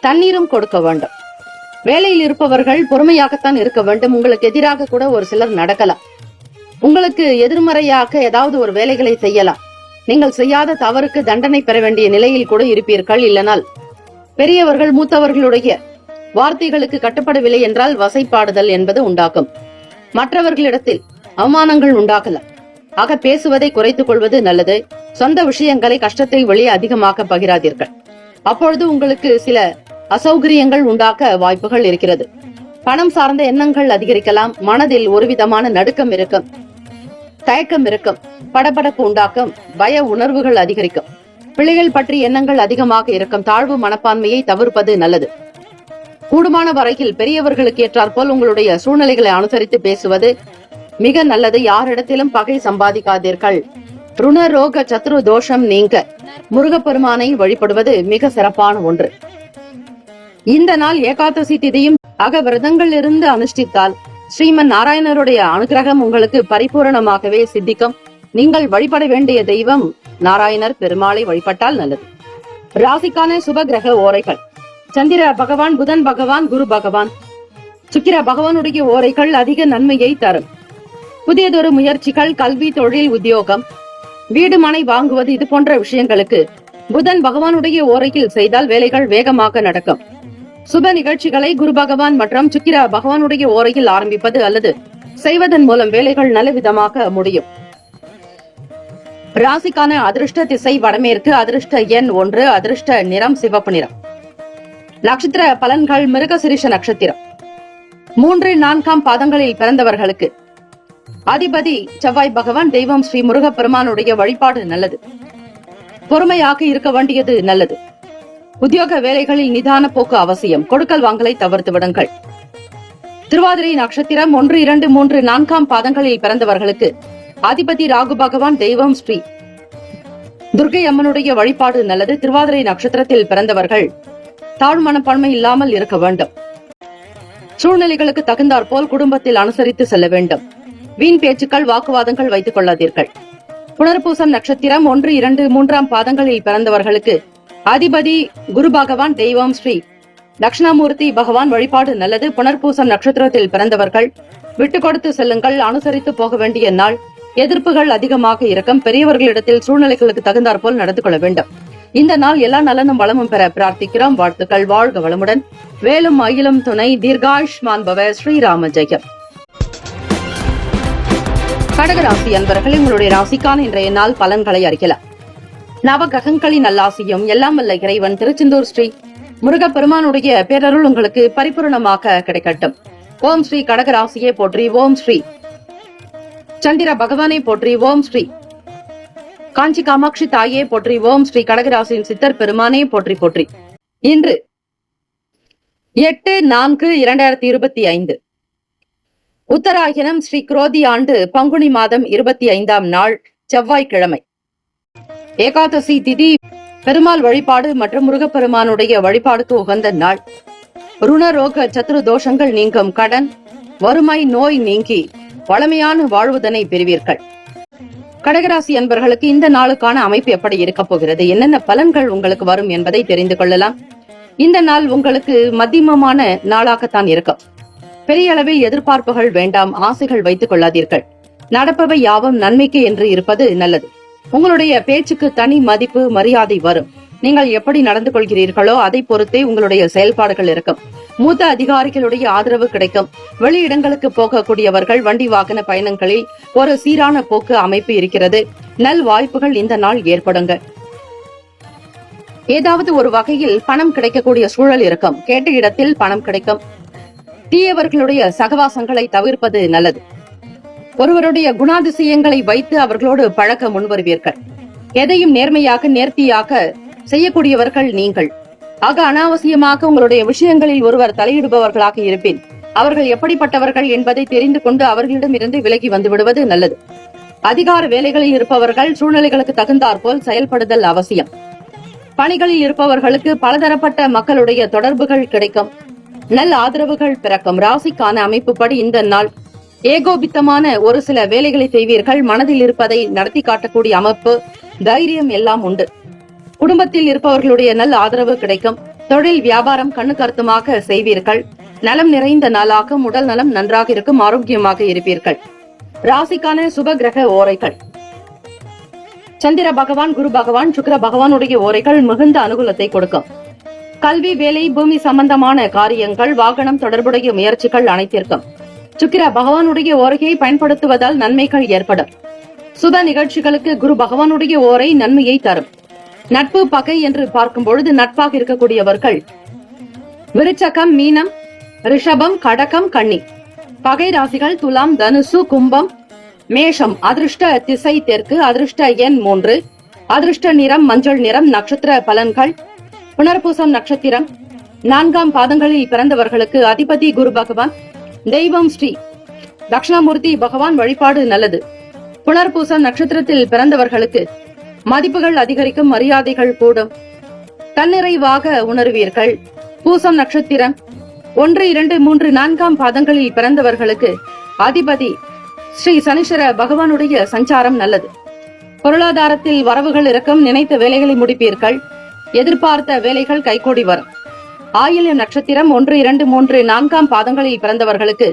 தண்ணீரும் கொடுக்க வேண்டும். வேலையில் இருப்பவர்கள் பொறுமையாகத்தான் இருக்க வேண்டும். உங்களுக்கு எதிராக கூட ஒரு சிலர் நடக்கலாம். உங்களுக்கு எதிர்மறையாக ஏதாவது ஒரு வேலைகளை செய்யலாம். நீங்கள் செய்யாத தவறுக்கு தண்டனை பெற வேண்டிய நிலையில் கூட இருப்பீர்கள். இல்லனால் பெரியவர்கள் மூத்தவர்களுடைய வார்த்தைகளுக்கு கட்டுப்படவில்லை என்றால் வசைப்பாடுதல் என்பது உண்டாகும். மற்றவர்களிடத்தில் அவமானங்கள் உண்டாகலாம். ஆக பேசுவதை குறைத்துக் கொள்வது நல்லது. சொந்த விஷயங்களை கஷ்டத்தை வெளியே அதிகமாக பகிராதீர்கள். அப்பொழுது உங்களுக்கு சில அசௌகரியங்கள் உண்டாக்க வாய்ப்புகள் இருக்கிறது. பணம் சார்ந்த எண்ணங்கள் அதிகரிக்கலாம். மனதில் ஒரு விதமான நடுக்கம் இருக்கும், தயக்கம் இருக்கும், படபடப்பு உண்டாக்கும், பய உணர்வுகள் அதிகரிக்கும். பிள்ளைகள் பற்றி எண்ணங்கள் அதிகமாக இருக்கும். தாழ்வு மனப்பான்மையை தவிர்ப்பது நல்லது. கூடுமான வரையில் பெரியவர்களுக்கு ஏற்றாற்போல் உங்களுடைய சூழ்நிலைகளை அனுசரித்து பேசுவது மிக நல்லது. யாரிடத்திலும் பகை சம்பாதிக்காதீர்கள். ருணரோக சத்ரு தோஷம் நீங்க முருகப்பெருமானை வழிபடுவது மிக சிறப்பான ஒன்று. இந்த நாள் ஏகாதசி திதியும் விரதங்கள் இருந்து அனுஷ்டித்தால் ஸ்ரீமன் நாராயணருடைய அனுகிரகம் உங்களுக்கு பரிபூரணமாகவே சித்திக்கும். நீங்கள் வழிபட வேண்டிய தெய்வம் நாராயணர் பெருமாளை வழிபட்டால் நல்லது. ராசிக்கான சுப கிரக ஓரைகள். சந்திர பகவான், புதன் பகவான், குரு பகவான், சுக்கிர பகவானுடைய ஓரைகள் அதிக நன்மையை தரும். புதியதொரு முயற்சிகள், கல்வி, தொழில், உத்தியோகம், வீடு மனை வாங்குவது, இது போன்ற விஷயங்களுக்கு புதன் பகவானுடைய ஓரையில் செய்தால் வேலைகள் வேகமாக நடக்கும். சுப நிகழ்ச்சிகளை குரு பகவான் மற்றும் சுக்கிர பகவானுடைய ஓரையில் ஆரம்பிப்பது அல்லது செய்வதன் மூலம் வேலைகள் நல்ல விதமாக முடியும். ராசிக்கான அதிர்ஷ்ட திசை வடமேற்கு. அதிர்ஷ்ட எண் 1. அதிர்ஷ்ட நிறம் சிவப்பு நிறம். நட்சத்திர பலன்கள். மிருகசிரிஷ நட்சத்திரம் 3, 4ஆம் பாதங்களில் பிறந்தவர்களுக்கு அதிபதி செவ்வாய் பகவான், தெய்வம் ஸ்ரீ முருகப்பெருமானுடைய வழிபாடு நல்லது. பொறுமையாக இருக்க வேண்டியது நல்லது. உத்தியோக வேலைகளில் நிதான போக்கு அவசியம். கொடுக்கல் வாங்கலை தவிர்த்து விடுங்கள். திருவாதிரை நட்சத்திரம் 1, 2, 3, 4ஆம் பாதங்களில் பிறந்தவர்களுக்கு அதிபதி ராகு பகவான், தெய்வம் ஸ்ரீ துர்க்கை அம்மனுடைய வழிபாடு நல்லது. திருவாதிரை நட்சத்திரத்தில் பிறந்தவர்கள் தாழ் மனப்பான்மை இல்லாமல் இருக்க வேண்டும். சூழ்நிலைகளுக்கு தகுந்தாற் போல் குடும்பத்தில் அனுசரித்து செல்ல வேண்டும். வீண் பேச்சுக்கள், வாக்குவாதங்கள் வைத்துக் கொள்ளாதீர்கள். புனர்பூசம் நட்சத்திரம் 1, 2, 3ஆம் பாதங்களில் பிறந்தவர்களுக்கு அதிபதி குரு பகவான், தெய்வம் ஸ்ரீ தட்சிணாமூர்த்தி பகவான் வழிபாடு நல்லது. புனர்பூசம் நட்சத்திரத்தில் பிறந்தவர்கள் விட்டு கொடுத்து செல்லுங்கள். அனுசரித்து போக வேண்டிய நாள். எதிர்ப்புகள் அதிகமாக இருக்கும். பெரியவர்களிடத்தில் சூழ்நிலைகளுக்கு தகுந்தாற் போல் நடந்து கொள்ள வேண்டும். இந்த நாள் எல்லா நலனும் வளமும் பெற பிரார்த்திக்கிறோம். வாழ்த்துக்கள். வாழ்க வளமுடன். வேலும் மயிலும் துணை. தீர்காயுஷ்மான் பவ. ஸ்ரீராம ஜெயம். கடகராசி அன்பர்கள், உங்களுடைய ராசிக்கான இன்றைய நாள் பலன்களை அறியலாம். நவகிரகங்களின் நல்லாசியும் எல்லாம் வல்ல இறைவன் திருச்செந்தூர் ஸ்ரீ முருகப்பெருமானுடைய பேரருள் உங்களுக்கு பரிபூர்ணமாக கிடைக்கட்டும். ஓம் ஸ்ரீ கடகராசியை போற்றி. ஓம் ஸ்ரீ சந்திர பகவானை போற்றி. ஓம் ஸ்ரீ காஞ்சி காமாட்சி தாயே போற்றி. ஓம் ஸ்ரீ கடகராசியின் சித்தர் பெருமானே போற்றி போற்றி. இன்று 8/4/2025 உத்தராயணம், ஸ்ரீ குரோதி ஆண்டு பங்குனி மாதம் 25ஆம் நாள் செவ்வாய்க்கிழமை. ஏகாதசி திதி. பெருமாள் வழிபாடு மற்றும் முருகப்பெருமானுடைய வழிபாடுக்கு உகந்த நாள். ருணரோக சத்ரு தோஷங்கள் நீங்கும். கடன், வறுமை, நோய் நீங்கி வளமையான வாழ்வுதனை பெறுவீர்கள். கடகராசி அன்பர்களுக்கு இந்த நாளுக்கான அமைப்பு எப்படி இருக்க போகிறது, என்னென்ன பலன்கள் உங்களுக்கு வரும் என்பதை தெரிந்து கொள்ளலாம். இந்த நாள் உங்களுக்கு மத்தியமமான நாளாகத்தான் இருக்கும். பெரிய அளவில் எதிர்பார்ப்புகள் வேண்டாம். ஆசைகள் வைத்துக் கொள்ளாதீர்கள். நடப்பவை யாவும் நன்மைக்கு என்று இருப்பது நல்லது. உங்களுடைய பேச்சுக்கு தனி மதிப்பு, மரியாதை வரும். நீங்கள் எப்படி நடந்து கொள்கிறீர்களோ அதை பொறுத்தே உங்களுடைய செயல்பாடுகள் இருக்கும். மூத்த அதிகாரிகளுடைய ஆதரவு கிடைக்கும். வெளியிடங்களுக்கு போகக்கூடியவர்கள் வண்டி வாகன பயணங்களில் ஒரு சீரான போக்கு அமைப்பு இருக்கிறது. நல் வாய்ப்புகள் இந்த நாள் ஏற்படுங்க. ஏதாவது ஒரு வகையில் பணம் கிடைக்கக்கூடிய சூழல் இருக்கும். கேட்ட இடத்தில் பணம் கிடைக்கும். தீயவர்களுடைய சகவாசங்களை தவிர்ப்பது நல்லது. ஒருவருடைய குணாதிசயங்களை வைத்து அவர்களோடு பழக்க முன்வருவீர்கள். எதையும் நேர்மையாக, நேர்த்தியாக செய்யக்கூடியவர்கள் நீங்கள். ஆக அனாவசியமாக உங்களுடைய விஷயங்களில் ஒருவர் தலையிடுபவர்களாக இருப்பின் அவர்கள் எப்படிப்பட்டவர்கள் என்பதை தெரிந்து கொண்டு அவர்களிடம் இருந்து விலகி வந்து விடுவது நல்லது. அதிகார வேலைகளில் இருப்பவர்கள் சூழ்நிலைகளுக்கு தகுந்தாற் போல் செயல்படுதல் அவசியம். பணிகளில் இருப்பவர்களுக்கு பலதரப்பட்ட மக்களுடைய தொடர்புகள் கிடைக்கும். நல்ல ஆதரவுகள் பிறக்கும். ராசிக்கான அமைப்புப்படி இந்த நாள் ஏகோபித்தமான ஒரு சில வேலைகளை செய்வீர்கள். மனதில் இருப்பதை நடத்தி காட்டக்கூடிய அமைப்பு, தைரியம் எல்லாம் உண்டு. குடும்பத்தில் இருப்பவர்களுடைய நல்ல ஆதரவு கிடைக்கும். தொழில் வியாபாரம் கண்ணு கருத்துமாக செய்வீர்கள். நலம் நிறைந்த நாளாகும். உடல் நலம் நன்றாக இருக்கும். ஆரோக்கியமாக இருப்பீர்கள். ராசிக்கான சுப கிரக ஓரைகள். சந்திர பகவான், குரு பகவான், சுக்கிர பகவானுடைய ஓரைகள் மிகுந்த அனுகூலத்தை கொடுக்கும். கல்வி, வேலை, பூமி சம்பந்தமான காரியங்கள், வாகனம் தொடர்புடைய முயற்சிகள் அனைத்திற்கும் சுக்கிர பகவானுடைய ஓரையை பயன்படுத்துவதால் நன்மைகள் ஏற்படும். சுப நிகழ்ச்சிகளுக்கு குரு பகவானுடைய ஓரை நன்மையை தரும். நட்பு, பகை என்று பார்க்கும் பொழுது நட்பாக இருக்கக்கூடியவர்கள் விருச்சகம், மீனம், ரிஷபம், கடகம், கன்னி. பகை ராசிகள் துலாம், தனுசு, கும்பம், மேஷம். அதிர்ஷ்ட திசை தெற்கு. அதிர்ஷ்ட எண் 3. அதிர்ஷ்ட நிறம் மஞ்சள் நிறம். நட்சத்திர பலன்கள். புனர்பூசம் நட்சத்திரம் 4ஆம் பாதங்களில் பிறந்தவர்களுக்கு அதிபதி குரு பகவான், தெய்வம் ஸ்ரீ தட்சிணாமூர்த்தி பகவான் வழிபாடு நல்லது. புனர்பூசம் நட்சத்திரத்தில் பிறந்தவர்களுக்கு மதிப்புகள் அதிகரிக்கும். மரியாதைகள் கூடும். தன்னிறைவாக உணர்வீர்கள். பூசம் நட்சத்திரம் 1, 2, 3, 4ஆம் பாதங்களில் பிறந்தவர்களுக்கு அதிபதி ஸ்ரீ சனீஸ்வர பகவானுடைய சஞ்சாரம் நல்லது. பொருளாதாரத்தில் வரவுகள் இருக்கும். நினைத்த வேலைகளை முடிப்பீர்கள். எதிர்பார்த்த வேலைகள் கைகூடி வரும். ஆயில்யம் நட்சத்திரம் 1, 2, 3, 4ஆம் பாதங்களில் பிறந்தவர்களுக்கு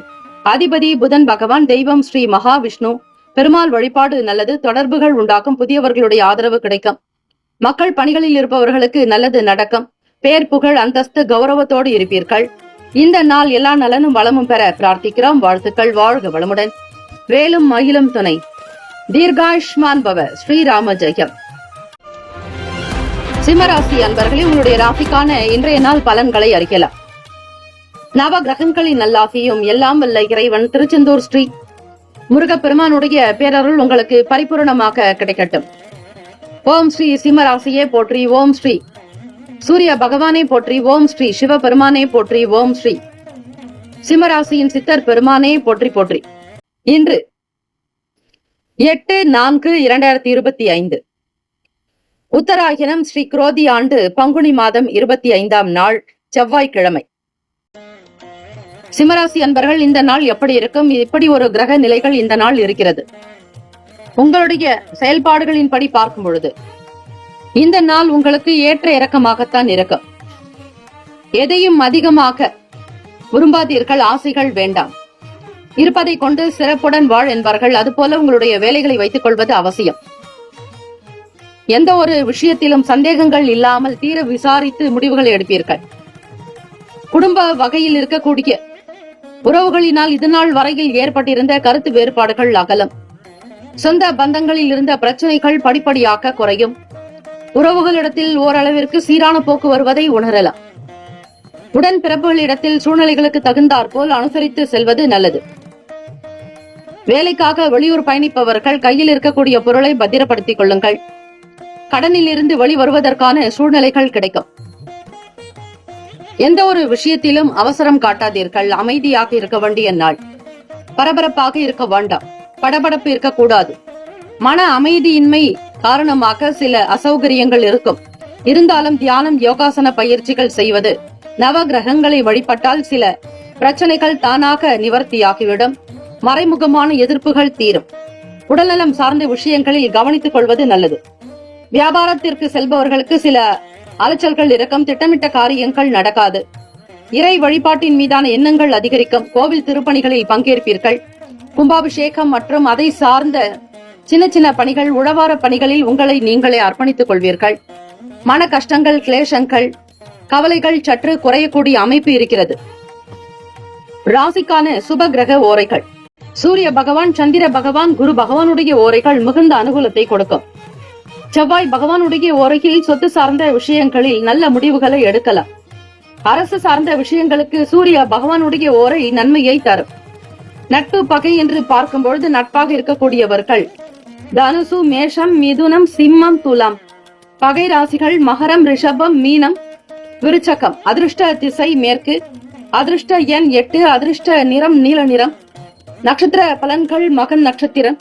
அதிபதி புதன் பகவான், தெய்வம் ஸ்ரீ மகாவிஷ்ணு பெருமாள் வழிபாடு நல்லது. தொடர்புகள் உண்டாகும். புதியவர்களுடைய ஆதரவு கிடைக்கும். மக்கள் பணிகளில் இருப்பவர்களுக்கு நல்லது நடக்கும். பேர், புகழ், அந்தஸ்து, கௌரவத்தோடு இருப்பீர்கள். இந்த நாள் எல்லா நலனும் வளமும் பெற பிரார்த்திக்கிறோம். வாழ்த்துக்கள். வாழ்க வளமுடன். வேலும் மயிலும் துணை. தீர்காயுஷ்மான் பவ. ஸ்ரீராம ஜெயம். சிம்மராசி அன்பர்களே, உங்களுடைய ராசிக்கான இன்றைய நாள் பலன்களை அறியலாம். நவ கிரகங்களின் நல்லாசியும் எல்லாம் வல்ல இறைவன் திருச்செந்தூர் ஸ்ரீ முருகப்பெருமானுடைய பேரருள் உங்களுக்கு பரிபூரணமாக கிடைக்கட்டும். ஓம் ஸ்ரீ சிம்மராசியே போற்றி, ஓம் ஸ்ரீ சூரிய பகவானே போற்றி, ஓம் ஸ்ரீ சிவபெருமானே போற்றி, ஓம் ஸ்ரீ சிம்மராசியின் சித்தர் பெருமானே போற்றி போற்றி. இன்று 8/4/2025 உத்தராயணம் ஸ்ரீ குரோதி ஆண்டு பங்குனி மாதம் 25ஆம் நாள் செவ்வாய்க்கிழமை. சிம்மராசி அன்பர்கள், இந்த நாள் எப்படி இருக்கும்? இப்படி ஒரு கிரக நிலைகள் இந்த நாள் இருக்கிறது. உங்களுடைய செயல்பாடுகளின் படி பார்க்கும் பொழுது இந்த நாள் உங்களுக்கு ஏற்ற இறக்கமாகத்தான் இருக்கும். எதையும் அதிகமாக விரும்பாதீர்கள், ஆசைகள் வேண்டாம். இருப்பதை கொண்டு சிறப்புடன் வாழ் என்பார்கள். அதுபோல உங்களுடைய வேலைகளை வைத்துக் கொள்வது அவசியம். எந்த ஒரு விஷயத்திலும் சந்தேகங்கள் இல்லாமல் தீர விசாரித்து முடிவுகளை எடுப்பீர்கள். குடும்ப வகையில் இருக்கக்கூடிய உறவுகளினால் இதுநாள் வரையில் ஏற்பட்டிருந்த கருத்து வேறுபாடுகள் அகலும். சொந்த பந்தங்களில் இருந்த பிரச்சனைகள் படிப்படியாக குறையும். உறவுகளிடத்தில் ஓரளவிற்கு சீரான போக்கு வருவதை உணரலாம். உடன் பிறப்புகளிடத்தில் சூழ்நிலைகளுக்கு தகுந்தாற் போல் அனுசரித்து செல்வது நல்லது. வேலைக்காக வெளியூர் பயணிப்பவர்கள் கையில் இருக்கக்கூடிய பொருளை பத்திரப்படுத்திக் கொள்ளுங்கள். கடனில் இருந்து வெளிவருவதற்கான சூழ்நிலைகள் கிடைக்கும். எந்த ஒரு விஷயத்திலும் அவசரம் காட்டாதீர்கள். அமைதியாக இருக்க வேண்டிய நாள். பரபரப்பாக இருக்க வேண்டாம். படபடப்பு இருக்கக்கூடாது. மன அமைதியின்மை காரணமாக சில அசௌகரியங்கள் இருக்கும். இருந்தாலும் தியானம், யோகாசன பயிற்சிகள் செய்வது, நவ கிரகங்களை வழிபட்டால் சில பிரச்சனைகள் தானாக நிவர்த்தியாகிவிடும். மறைமுகமான எதிர்ப்புகள் தீரும். உடல்நலம் சார்ந்த விஷயங்களில் கவனித்துக் கொள்வது நல்லது. வியாபாரத்திற்கு செல்பவர்களுக்கு சில அலைச்சல்கள் இருக்கும். திட்டமிட்ட காரியங்கள் நடக்காது. இறை வழிபாட்டின் மீதான எண்ணங்கள் அதிகரிக்கும். கோவில் திருப்பணிகளில் பங்கேற்பீர்கள். கும்பாபிஷேகம் மற்றும் அதை சார்ந்த சின்ன சின்ன பணிகள், உழவார பணிகளில் உங்களை நீங்களே அர்ப்பணித்துக் கொள்வீர்கள். மன கஷ்டங்கள், கிளேசங்கள், கவலைகள் சற்று குறையக்கூடிய அமைப்பு இருக்கிறது. ராசிக்கான சுப கிரக ஓரைகள். சூரிய பகவான், சந்திர பகவான், குரு பகவானுடைய ஓரைகள் மிகுந்த அனுகூலத்தை கொடுக்கும். செவ்வாய் பகவானுடைய ஓரையில் சொத்து சார்ந்த விஷயங்களில் நல்ல முடிவுகளை எடுக்கலாம். அரசு சார்ந்த விஷயங்களுக்கு சூரிய பகவானுடைய ஓரை நன்மையை தரும். நட்பு பகை என்று பார்க்கும்பொழுது நட்பாக இருக்கக்கூடியவர்கள் தனுசு, மேஷம், மிதுனம், சிம்மம், துலாம். பகை ராசிகள் மகரம், ரிஷபம், மீனம், விருச்சகம். அதிர்ஷ்ட திசை மேற்கு. அதிர்ஷ்ட எண் 8. அதிர்ஷ்ட நிறம் நீல நிறம். நட்சத்திர பலன்கள் மகன் நட்சத்திரம்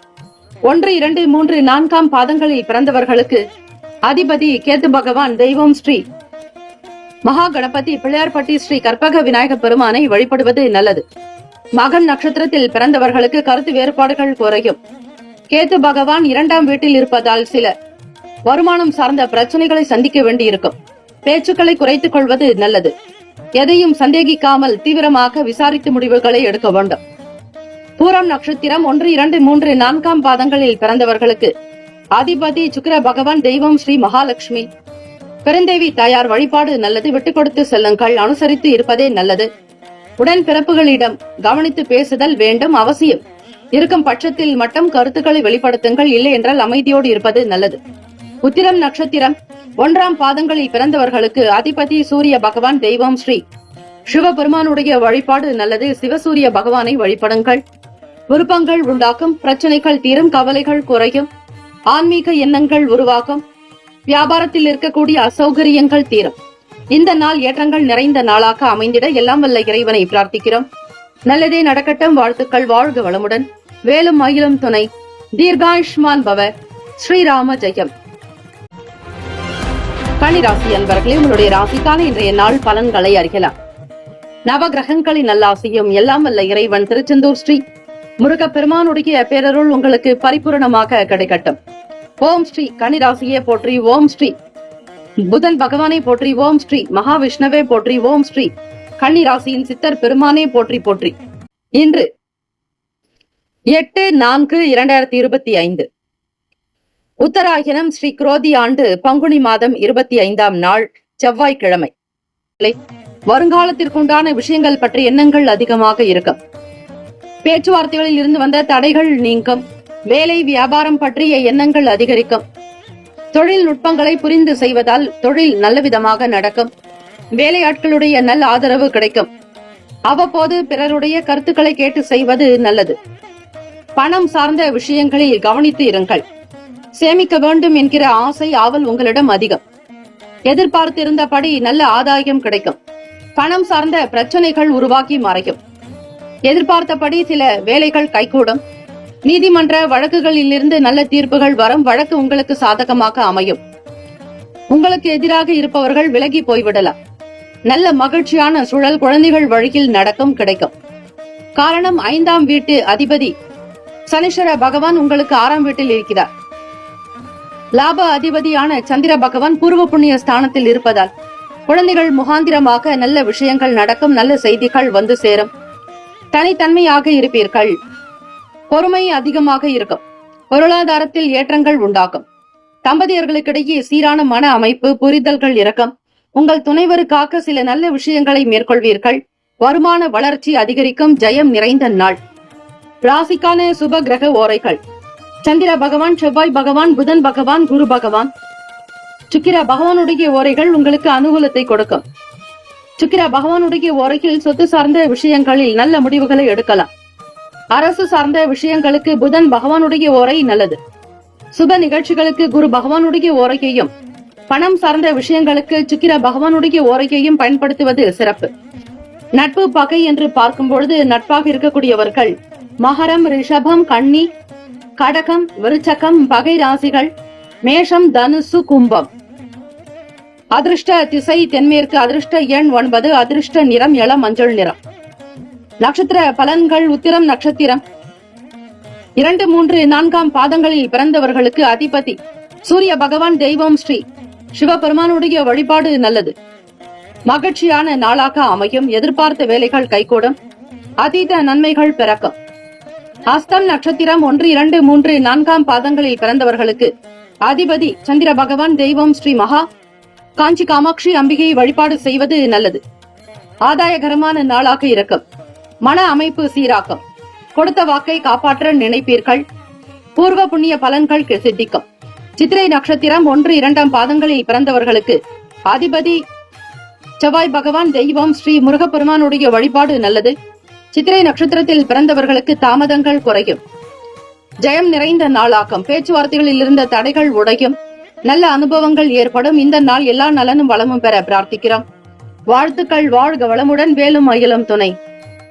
1, 2, 3, 4ஆம் பாதங்களில் பிறந்தவர்களுக்கு அதிபதி கேத்து பகவான். தெய்வம் ஸ்ரீ மகா கணபதி, பிள்ளையார்பட்டி ஸ்ரீ கற்பக விநாயக பெருமானை வழிபடுவது நல்லது. மகன் நட்சத்திரத்தில் பிறந்தவர்களுக்கு கருத்து வேறுபாடுகள் குறையும். கேத்து பகவான் 2ஆம் வீட்டில் இருப்பதால் சில வருமானம் சார்ந்த பிரச்சனைகளை சந்திக்க வேண்டியிருக்கும். பேச்சுக்களை குறைத்துக் கொள்வது நல்லது. எதையும் சந்தேகிக்காமல் தீவிரமாக விசாரித்து முடிவுகளை எடுக்க வேண்டும். பூரம் நட்சத்திரம் 1, 2, 3, 4ஆம் பாதங்களில் பிறந்தவர்களுக்கு அதிபதி சுக்கிர பகவான். தெய்வம் ஸ்ரீ மகாலட்சுமி. பெருந்தேவி தாயார் வழிபாடு நல்லது. விட்டுக் கொடுத்து செல்லுங்கள். அனுசரித்து இருப்பதே நல்லது. உடன் பிறப்புகளிடம் கவனித்து பேசுதல் வேண்டும். அவசியம் இருக்கும் பட்சத்தில் மட்டும் கருத்துக்களை வெளிப்படுத்துங்கள். இல்லை என்றால் அமைதியோடு இருப்பது நல்லது. உத்திரம் நட்சத்திரம் 1ஆம் பாதங்களில் பிறந்தவர்களுக்கு அதிபதி சூரிய பகவான். தெய்வம் ஸ்ரீ சிவபெருமானுடைய வழிபாடு நல்லது. சிவசூரிய பகவானை வழிபடுங்கள். விருப்பங்கள் உண்டாக்கும். பிரச்சனைகள் தீரும். கவலைகள் குறையும். ஆன்மீக எண்ணங்கள் உருவாகும். வியாபாரத்தில் இருக்கக்கூடிய அசௌகரியங்கள் தீரும். இந்த நாள் ஏற்றங்கள் நிறைந்த நாளாக அமைந்திட எல்லாம் வல்ல இறைவனை பிரார்த்திக்கிறோம். நல்லதே நடக்கட்டும். வாழ்த்துக்கள். வாழ்க வளமுடன். வேலும் மயிலும் துணை. தீர்காயுஷ்மான் பவ. ஸ்ரீராம ஜெயம். கன்னிராசி அன்பர்களே, உங்களுடைய ராசிக்கான இன்றைய நாள் பலன்களை அறியலாம். நவ கிரகங்களின் நல்லாசியும் எல்லாம் வல்ல இறைவன் திருச்செந்தூர் ஸ்ரீ முருகப்பெருமானுடைய பேரருள் உங்களுக்கு பரிபூரணமாக கிடைக்கட்டும். ஓம் ஸ்ரீ கன்னிராசியே போற்றி, ஓம் ஸ்ரீ புதன் பகவானை போற்றி, ஓம் ஸ்ரீ மகாவிஷ்ணுவே போற்றி, ஓம் ஸ்ரீ கன்னிராசியின் சித்தர் பெருமானே போற்றி போற்றி. இன்று 8/4/2025 உத்தராயணம் ஸ்ரீ குரோதி ஆண்டு பங்குனி மாதம் 25ஆம் நாள் செவ்வாய்க்கிழமை. வருங்காலத்திற்குண்டான விஷயங்கள் பற்றி எண்ணங்கள் அதிகமாக இருக்கும். பேச்சுவார்த்தைகளில் இருந்து வந்த தடைகள் நீங்கும். வேலை வியாபாரம் பற்றிய எண்ணங்கள் அதிகரிக்கும். தொழில்நுட்பங்களை புரிந்து செய்வதால் தொழில் நல்ல விதமாக நடக்கும். வேலையாட்களுடைய நல்ல ஆதரவு கிடைக்கும். அவ்வப்போது பிறருடைய கருத்துக்களை கேட்டு செய்வது நல்லது. பணம் சார்ந்த விஷயங்களில் கவனித்து இருங்கள். சேமிக்க வேண்டும் என்கிற ஆசை ஆவல் உங்களிடம் அதிகம். எதிர்பார்த்திருந்தபடி நல்ல ஆதாயம் கிடைக்கும். பணம் சார்ந்த பிரச்சனைகள் உருவாக்கி மறையும். எதிர்பார்த்தபடி சில வேலைகள் கைகூடும். நீதிமன்ற வழக்குகளில் இருந்து நல்ல தீர்ப்புகள் வரும். வழக்கு உங்களுக்கு சாதகமாக அமையும். உங்களுக்கு எதிராக இருப்பவர்கள் விலகி போய்விடலாம். நல்ல மகிழ்ச்சியான சூழல் குழந்தைகள் வழியில் நடக்கும் கிடைக்கும். காரணம் 5ஆம் வீட்டு அதிபதி சனீஸ்வர பகவான் உங்களுக்கு 6ஆம் வீட்டில் இருக்கிறார். லாப அதிபதியான சந்திர பகவான் பூர்வ புண்ணிய ஸ்தானத்தில் இருப்பதால் குழந்தைகள் முகாந்திரமாக நல்ல விஷயங்கள் நடக்கும். நல்ல செய்திகள் வந்து சேரும். தனித்தன்மையாக இருப்பீர்கள். பொறுமை அதிகமாக இருக்கும். பொருளாதாரத்தில் ஏற்றங்கள் உண்டாகும். தம்பதியர்களுக்கிடையே சீரான மன அமைப்பு, புரிதல்கள் இருக்கும். உங்கள் துணைவருக்காக சில நல்ல விஷயங்களை மேற்கொள்வீர்கள். வருமான வளர்ச்சி அதிகரிக்கும். ஜெயம் நிறைந்த நாள். ராசிக்கான சுப கிரக ஓரைகள்: சந்திர பகவான், செவ்வாய் பகவான், புதன் பகவான், குரு பகவான். சுக்கிர பகவானுடைய ஓரைகள் உங்களுக்கு அனுகூலத்தை கொடுக்கும். சுக்கிர பகவானுடைய ஓரையில் சொத்து சார்ந்த விஷயங்களில் நல்ல முடிவுகளை எடுக்கலாம். அரசு சார்ந்த விஷயங்களுக்கு புதன் பகவானுடைய ஓரை நல்லது. சுப நிகழ்ச்சிகளுக்கு குரு பகவானுடைய ஓரையையும், பணம் சார்ந்த விஷயங்களுக்கு சுக்கிர பகவானுடைய ஓரையையும் பயன்படுத்துவது சிறப்பு. நட்பு பகை என்று பார்க்கும் பொழுது நட்பாக இருக்கக்கூடியவர்கள் மகரம், ரிஷபம், கன்னி, கடகம், விருச்சகம். பகை ராசிகள் மேஷம், தனுசு, கும்பம். அதிர்ஷ்ட திசை தென்மேற்கு. அதிர்ஷ்ட எண் 9. அதிர்ஷ்ட நிறம் இளம் மஞ்சள் நிறம். நட்சத்திர பலன்கள்: உத்திரம் நட்சத்திரம் 2, 3, 4ஆம் பாதங்களில் பிறந்தவர்களுக்கு அதிபதி சூரிய பகவான். தெய்வம் ஸ்ரீ சிவபெருமானுடைய வழிபாடு நல்லது. மகிழ்ச்சியான நாளாக அமையும். எதிர்பார்த்த வேலைகள் கைகூடும். அதீத நன்மைகள் பிறக்கும். அஸ்தம் நட்சத்திரம் 1, 2, 3, 4ஆம் பாதங்களில் பிறந்தவர்களுக்கு அதிபதி சந்திர பகவான். தெய்வம் ஸ்ரீ மகா காஞ்சி காமாட்சி அம்பிகையை வழிபாடு செய்வது நல்லது. ஆதாயகரமான நாளாக இருக்கும். மன அமைப்பு சீராக்கும். கொடுத்த வாக்கை காப்பாற்ற நினைப்பீர்கள். பூர்வ புண்ணிய பலன்கள் சித்திக்கும். சித்திரை நட்சத்திரம் 1, 2ஆம் பாதங்களில் பிறந்தவர்களுக்கு அதிபதி செவ்வாய் பகவான். தெய்வம் ஸ்ரீ முருகப்பெருமானுடைய வழிபாடு நல்லது. சித்திரை நட்சத்திரத்தில் பிறந்தவர்களுக்கு தாமதங்கள் குறையும். ஜெயம் நிறைந்த நாளாகும். பேச்சுவார்த்தைகளில் இருந்த தடைகள் உடையும். நல்ல அனுபவங்கள் ஏற்படும். இந்த நாள் எல்லா நலனும் வளமும் பெற பிரார்த்திக்கிறோம். வாழ்த்துக்கள். வாழ்க வளமுடன். வேலும் அயலும் துணை.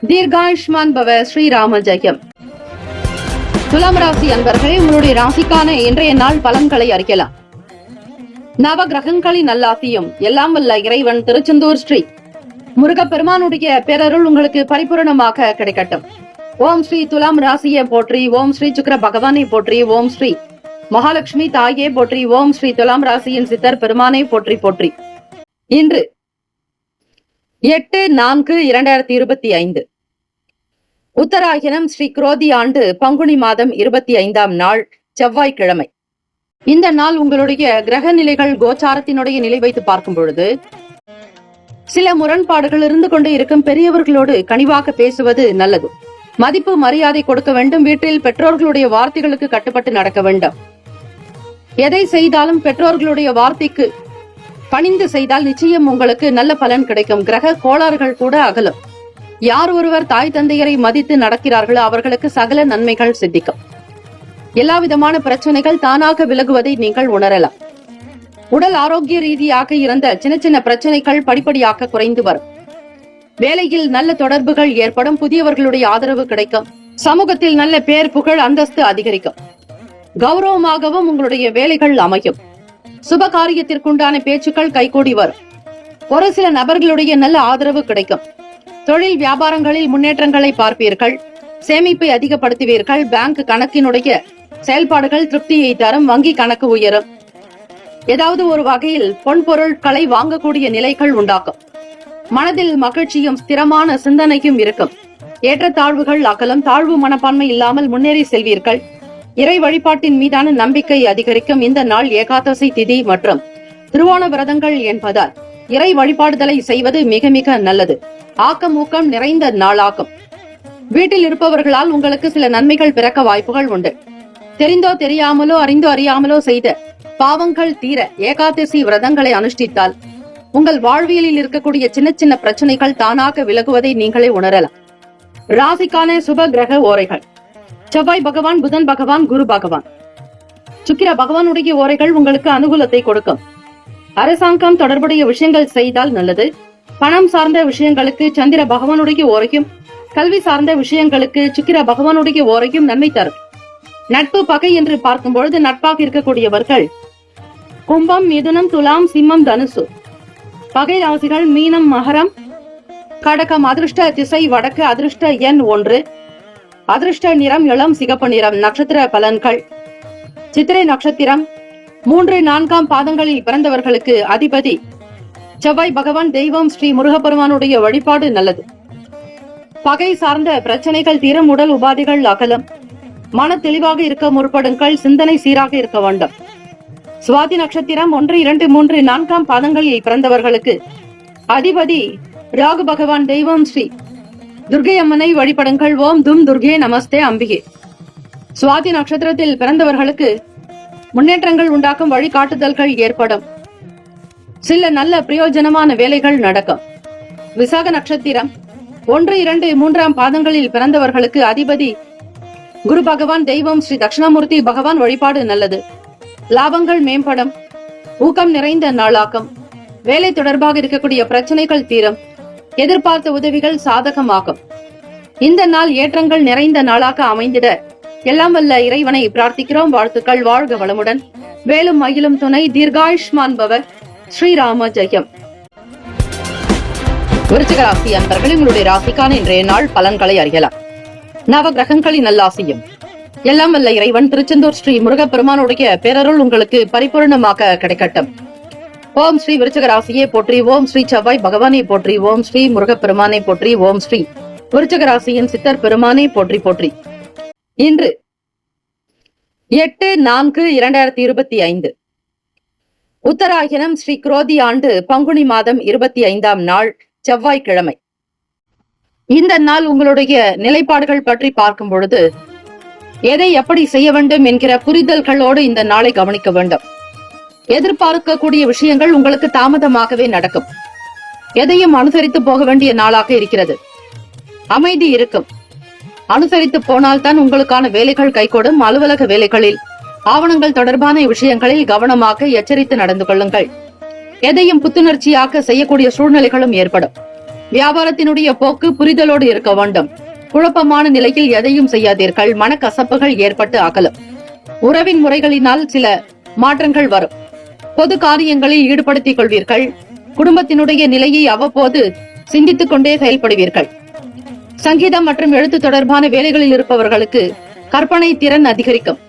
தீர்காயுஷ்மான் பவ. ஸ்ரீராம ஜெயம். துலாம் ராசி அன்பர்களே, உங்களுடைய ராசிக்கான இன்றைய நாள் பலன்களை அறியலாம். நவ கிரகங்களின் நல்லாசியும் எல்லாம் வல்ல இறைவன் திருச்செந்தூர் ஸ்ரீ முருகப்பெருமானுடைய பேரருள் உங்களுக்கு பரிபூரணமாக கிடைக்கட்டும். ஓம் ஸ்ரீ துலாம் ராசியை போற்றி. ஓம் ஸ்ரீ சுக்கிர பகவானை போற்றி. ஓம் ஸ்ரீ மகாலட்சுமி தாயே போற்றி. ஓம் ஸ்ரீ துலாம் ராசியின் சித்தர் பெருமானை போற்றி போற்றி. இன்று 8/4/2025 உத்தராயணம் ஸ்ரீ குரோதி ஆண்டு பங்குனி மாதம் 25ஆம் நாள் செவ்வாய்க்கிழமை. இந்த நாள் உங்களுடைய கிரக நிலைகள் கோச்சாரத்தினுடைய நிலை வைத்து பார்க்கும் பொழுது சில முரண்பாடுகள் இருந்து கொண்டு இருக்கும். பெரியவர்களோடு கனிவாக பேசுவது நல்லது. மதிப்பு மரியாதை கொடுக்க வேண்டும். வீட்டில் பெற்றோர்களுடைய வார்த்தைகளுக்கு கட்டுப்பட்டு நடக்க வேண்டும். எதை செய்தாலும் பெற்றோர்களுடைய வார்த்தைக்கு பணிந்து செய்தால் நிச்சயம் உங்களுக்கு நல்ல பலன் கிடைக்கும். கிரக கோளாறுகள் கூட அகலும். யார் ஒருவர் தாய் தந்தையரை மதித்து நடக்கிறார்களோ அவர்களுக்கு சகல நன்மைகள் சித்திக்கும். எல்லா விதமான பிரச்சனைகள் தானாக விலகுவதை நீங்கள் உணரலாம். உடல் ஆரோக்கிய ரீதியாக இருந்த சின்ன சின்ன பிரச்சனைகள் படிப்படியாக குறைந்து வரும். வேலையில் நல்ல தொடர்புகள் ஏற்படும். புதியவர்களுடைய ஆதரவு கிடைக்கும். சமூகத்தில் நல்ல பேர், புகழ், அந்தஸ்து அதிகரிக்கும். கௌரவமாகவும் உங்களுடைய வேலைகள் அமையும். சுப காரியத்திற்குண்டான பேச்சுக்கள் கைகூடி வரும். ஒரு சில நபர்களுடைய நல்ல ஆதரவு கிடைக்கும். தொழில் வியாபாரங்களில் முன்னேற்றங்களை பார்ப்பீர்கள். சேமிப்பை அதிகப்படுத்துவீர்கள். பேங்க் கணக்கினுடைய செயல்பாடுகள் திருப்தியை தரும். வங்கி கணக்கு உயரும். ஏதாவது ஒரு வகையில் பொன் பொருட்களை வாங்கக்கூடிய நிலைகள் உண்டாக்கும். மனதில் மகிழ்ச்சியும் ஸ்திரமான சிந்தனையும் இருக்கும். ஏற்றத்தாழ்வுகள் அகலும். தாழ்வு மனப்பான்மை இல்லாமல் முன்னேறி செல்வீர்கள். இறை வழிபாட்டின் மீதான நம்பிக்கை அதிகரிக்கும். இந்த நாள் ஏகாதசி திதி மற்றும் திருவோண விரதங்கள் என்பதால் இறை வழிபாடுதலை செய்வது மிக மிக நல்லது. ஆக்கம் ஊக்கம் நிறைந்த நாளாகும். வீட்டில் இருப்பவர்களால் உங்களுக்கு சில நன்மைகள் பிறக்க வாய்ப்புகள் உண்டு. தெரிந்தோ தெரியாமலோ அறிந்தோ அறியாமலோ செய்த பாவங்கள் தீர ஏகாதசி விரதங்களை அனுஷ்டித்தால் உங்கள் வாழ்வியலில் இருக்கக்கூடிய சின்ன சின்ன பிரச்சனைகள் தானாக விலகுவதை நீங்களே உணரலாம். ராசிக்கான சுப கிரக ஓரைகள்: செவ்வாய் பகவான், புதன் பகவான், குரு பகவான். சுக்கிர பகவானுடைய ஓரைகள் உங்களுக்கு அனுகூலத்தை கொடுக்கும். அரசாங்கம் தொடர்புடைய விஷயங்கள் செய்தால் நல்லது. பணம் சார்ந்த விஷயங்களுக்கு சந்திர பகவானுடைய ஓரையும், கல்வி சார்ந்த விஷயங்களுக்கு சுக்கிர பகவானுடைய ஓரையும் நன்மை தரும். நட்பு பகை என்று பார்க்கும் பொழுது நட்பாக இருக்கக்கூடியவர்கள் கும்பம், மிதுனம், துலாம், சிம்மம், தனுசு. பகை ராசிகள் மீனம், மகரம், கடகம். அதிர்ஷ்ட திசை வடக்கு. அதிர்ஷ்ட எண் 1. அதிர்ஷ்ட நிறம் இளம் சிகப்பு நிறம். நட்சத்திர பலன்கள்: சித்திரை நட்சத்திரம் 3, 4 பாதங்களில் பிறந்தவர்களுக்கு அதிபதி செவ்வாய் பகவான். தெய்வம் ஸ்ரீ முருகப்பெருமானுடைய வழிபாடு நல்லது. பகை சார்ந்த பிரச்சனைகள் தீரும். உடல் உபாதைகள் அகலம். மன தெளிவாக இருக்க முற்படுங்கள். சிந்தனை சீராக இருக்க வேண்டும். சுவாதி நட்சத்திரம் 1, 2, 3, 4 பாதங்களில் பிறந்தவர்களுக்கு அதிபதி ராகு பகவான். தெய்வம் ஸ்ரீ துர்கை அம்மனை வழிபடுங்கள். ஓம் தும் துர்கே நமஸ்தே அம்பிகே. சுவாதி நட்சத்திரத்தில் பிறந்தவர்களுக்கு முன்னேற்றங்கள் உண்டாக்கும். வழிகாட்டுதல்கள் ஏற்படும். சில நல்ல பிரயோஜனமான வேலைகள் நடக்கும். விசாக நட்சத்திரம் 1, 2, 3 பாதங்களில் பிறந்தவர்களுக்கு அதிபதி குரு பகவான். தெய்வம் ஸ்ரீ தட்சிணாமூர்த்தி பகவான் வழிபாடு நல்லது. லாபங்கள் மேம்படும். ஊக்கம் நிறைந்த நாளாகும். வேலை தொடர்பாக இருக்கக்கூடிய பிரச்சனைகள் தீரும். எதிர்பார்த்த உதவிகள் சாதகமாகும். இந்த நாள் ஏற்றங்கள் நிறைந்த நாளாக அமைந்திட எல்லாம் வல்ல இறைவனை பிரார்த்திக்கிறோம். வாழ்த்துக்கள். வாழ்க வளமுடன். வேலும் மயிலும் துணை. தீர்காயுஷ்மான் பவ. ஸ்ரீராம ஜெயம். விருச்சிக ராசி அன்பர்கள், உங்களுடைய ராசிக்கான இன்றைய நாள் பலன்களை அறியலாம். நவ கிரகங்களின் நல்லாசியும் எல்லாம் வல்ல இறைவன் திருச்செந்தூர் ஸ்ரீ முருகப்பெருமானுடைய பேரருள் உங்களுக்கு பரிபூர்ணமாக கிடைக்கட்டும். ஓம் ஸ்ரீ விருச்சிக ராசியை போற்றி. ஓம் ஸ்ரீ செவ்வாய் பகவானை போற்றி. ஓம் ஸ்ரீ முருகப்பெருமானை போற்றி. ஓம் ஸ்ரீ விருச்சிக ராசியின் சித்தர் பெருமானை போற்றி போற்றி. இன்று 8/4/2025 உத்தராயணம் ஸ்ரீ குரோதி ஆண்டு பங்குனி மாதம் 25ஆம் நாள் செவ்வாய்க்கிழமை. இந்த நாள் உங்களுடைய நிலைப்பாடுகள் பற்றி பார்க்கும் பொழுது எதை எப்படி செய்ய வேண்டும் என்கிற புரிதல்களோடு இந்த நாளை கவனிக்க வேண்டும். எதிர்பார்க்கக்கூடிய விஷயங்கள் உங்களுக்கு தாமதமாகவே நடக்கும். எதையும் அனுசரித்து போக வேண்டிய நாளாக இருக்கிறது. அமைதி இருக்கும். அனுசரித்து போனால்தான் உங்களுக்கான வேலைகள் கைகூடும். அலுவலக வேலைகளில் ஆவணங்கள் தொடர்பான விஷயங்களில் கவனமாக எச்சரித்து நடந்து கொள்ளுங்கள். எதையும் புத்துணர்ச்சியாக செய்யக்கூடிய சூழ்நிலைகளும் ஏற்படும். வியாபாரத்தினுடைய போக்கு புரிதலோடு இருக்க வேண்டும். குழப்பமான நிலையில் எதையும் செய்யாதீர்கள். மனக்கசப்புகள் ஏற்பட்டு அகலும். உறவின் முறைகளினால் சில மாற்றங்கள் வரும். பொது காரியங்களில் ஈடுபடுத்திக் கொள்வீர்கள். குடும்பத்தினுடைய நிலையை அவ்வப்போது சிந்தித்துக் கொண்டே செயல்படுவீர்கள். சங்கீதம் மற்றும் எழுத்து தொடர்பான வேலைகளில் இருப்பவர்களுக்கு கற்பனை திறன் அதிகரிக்கும்.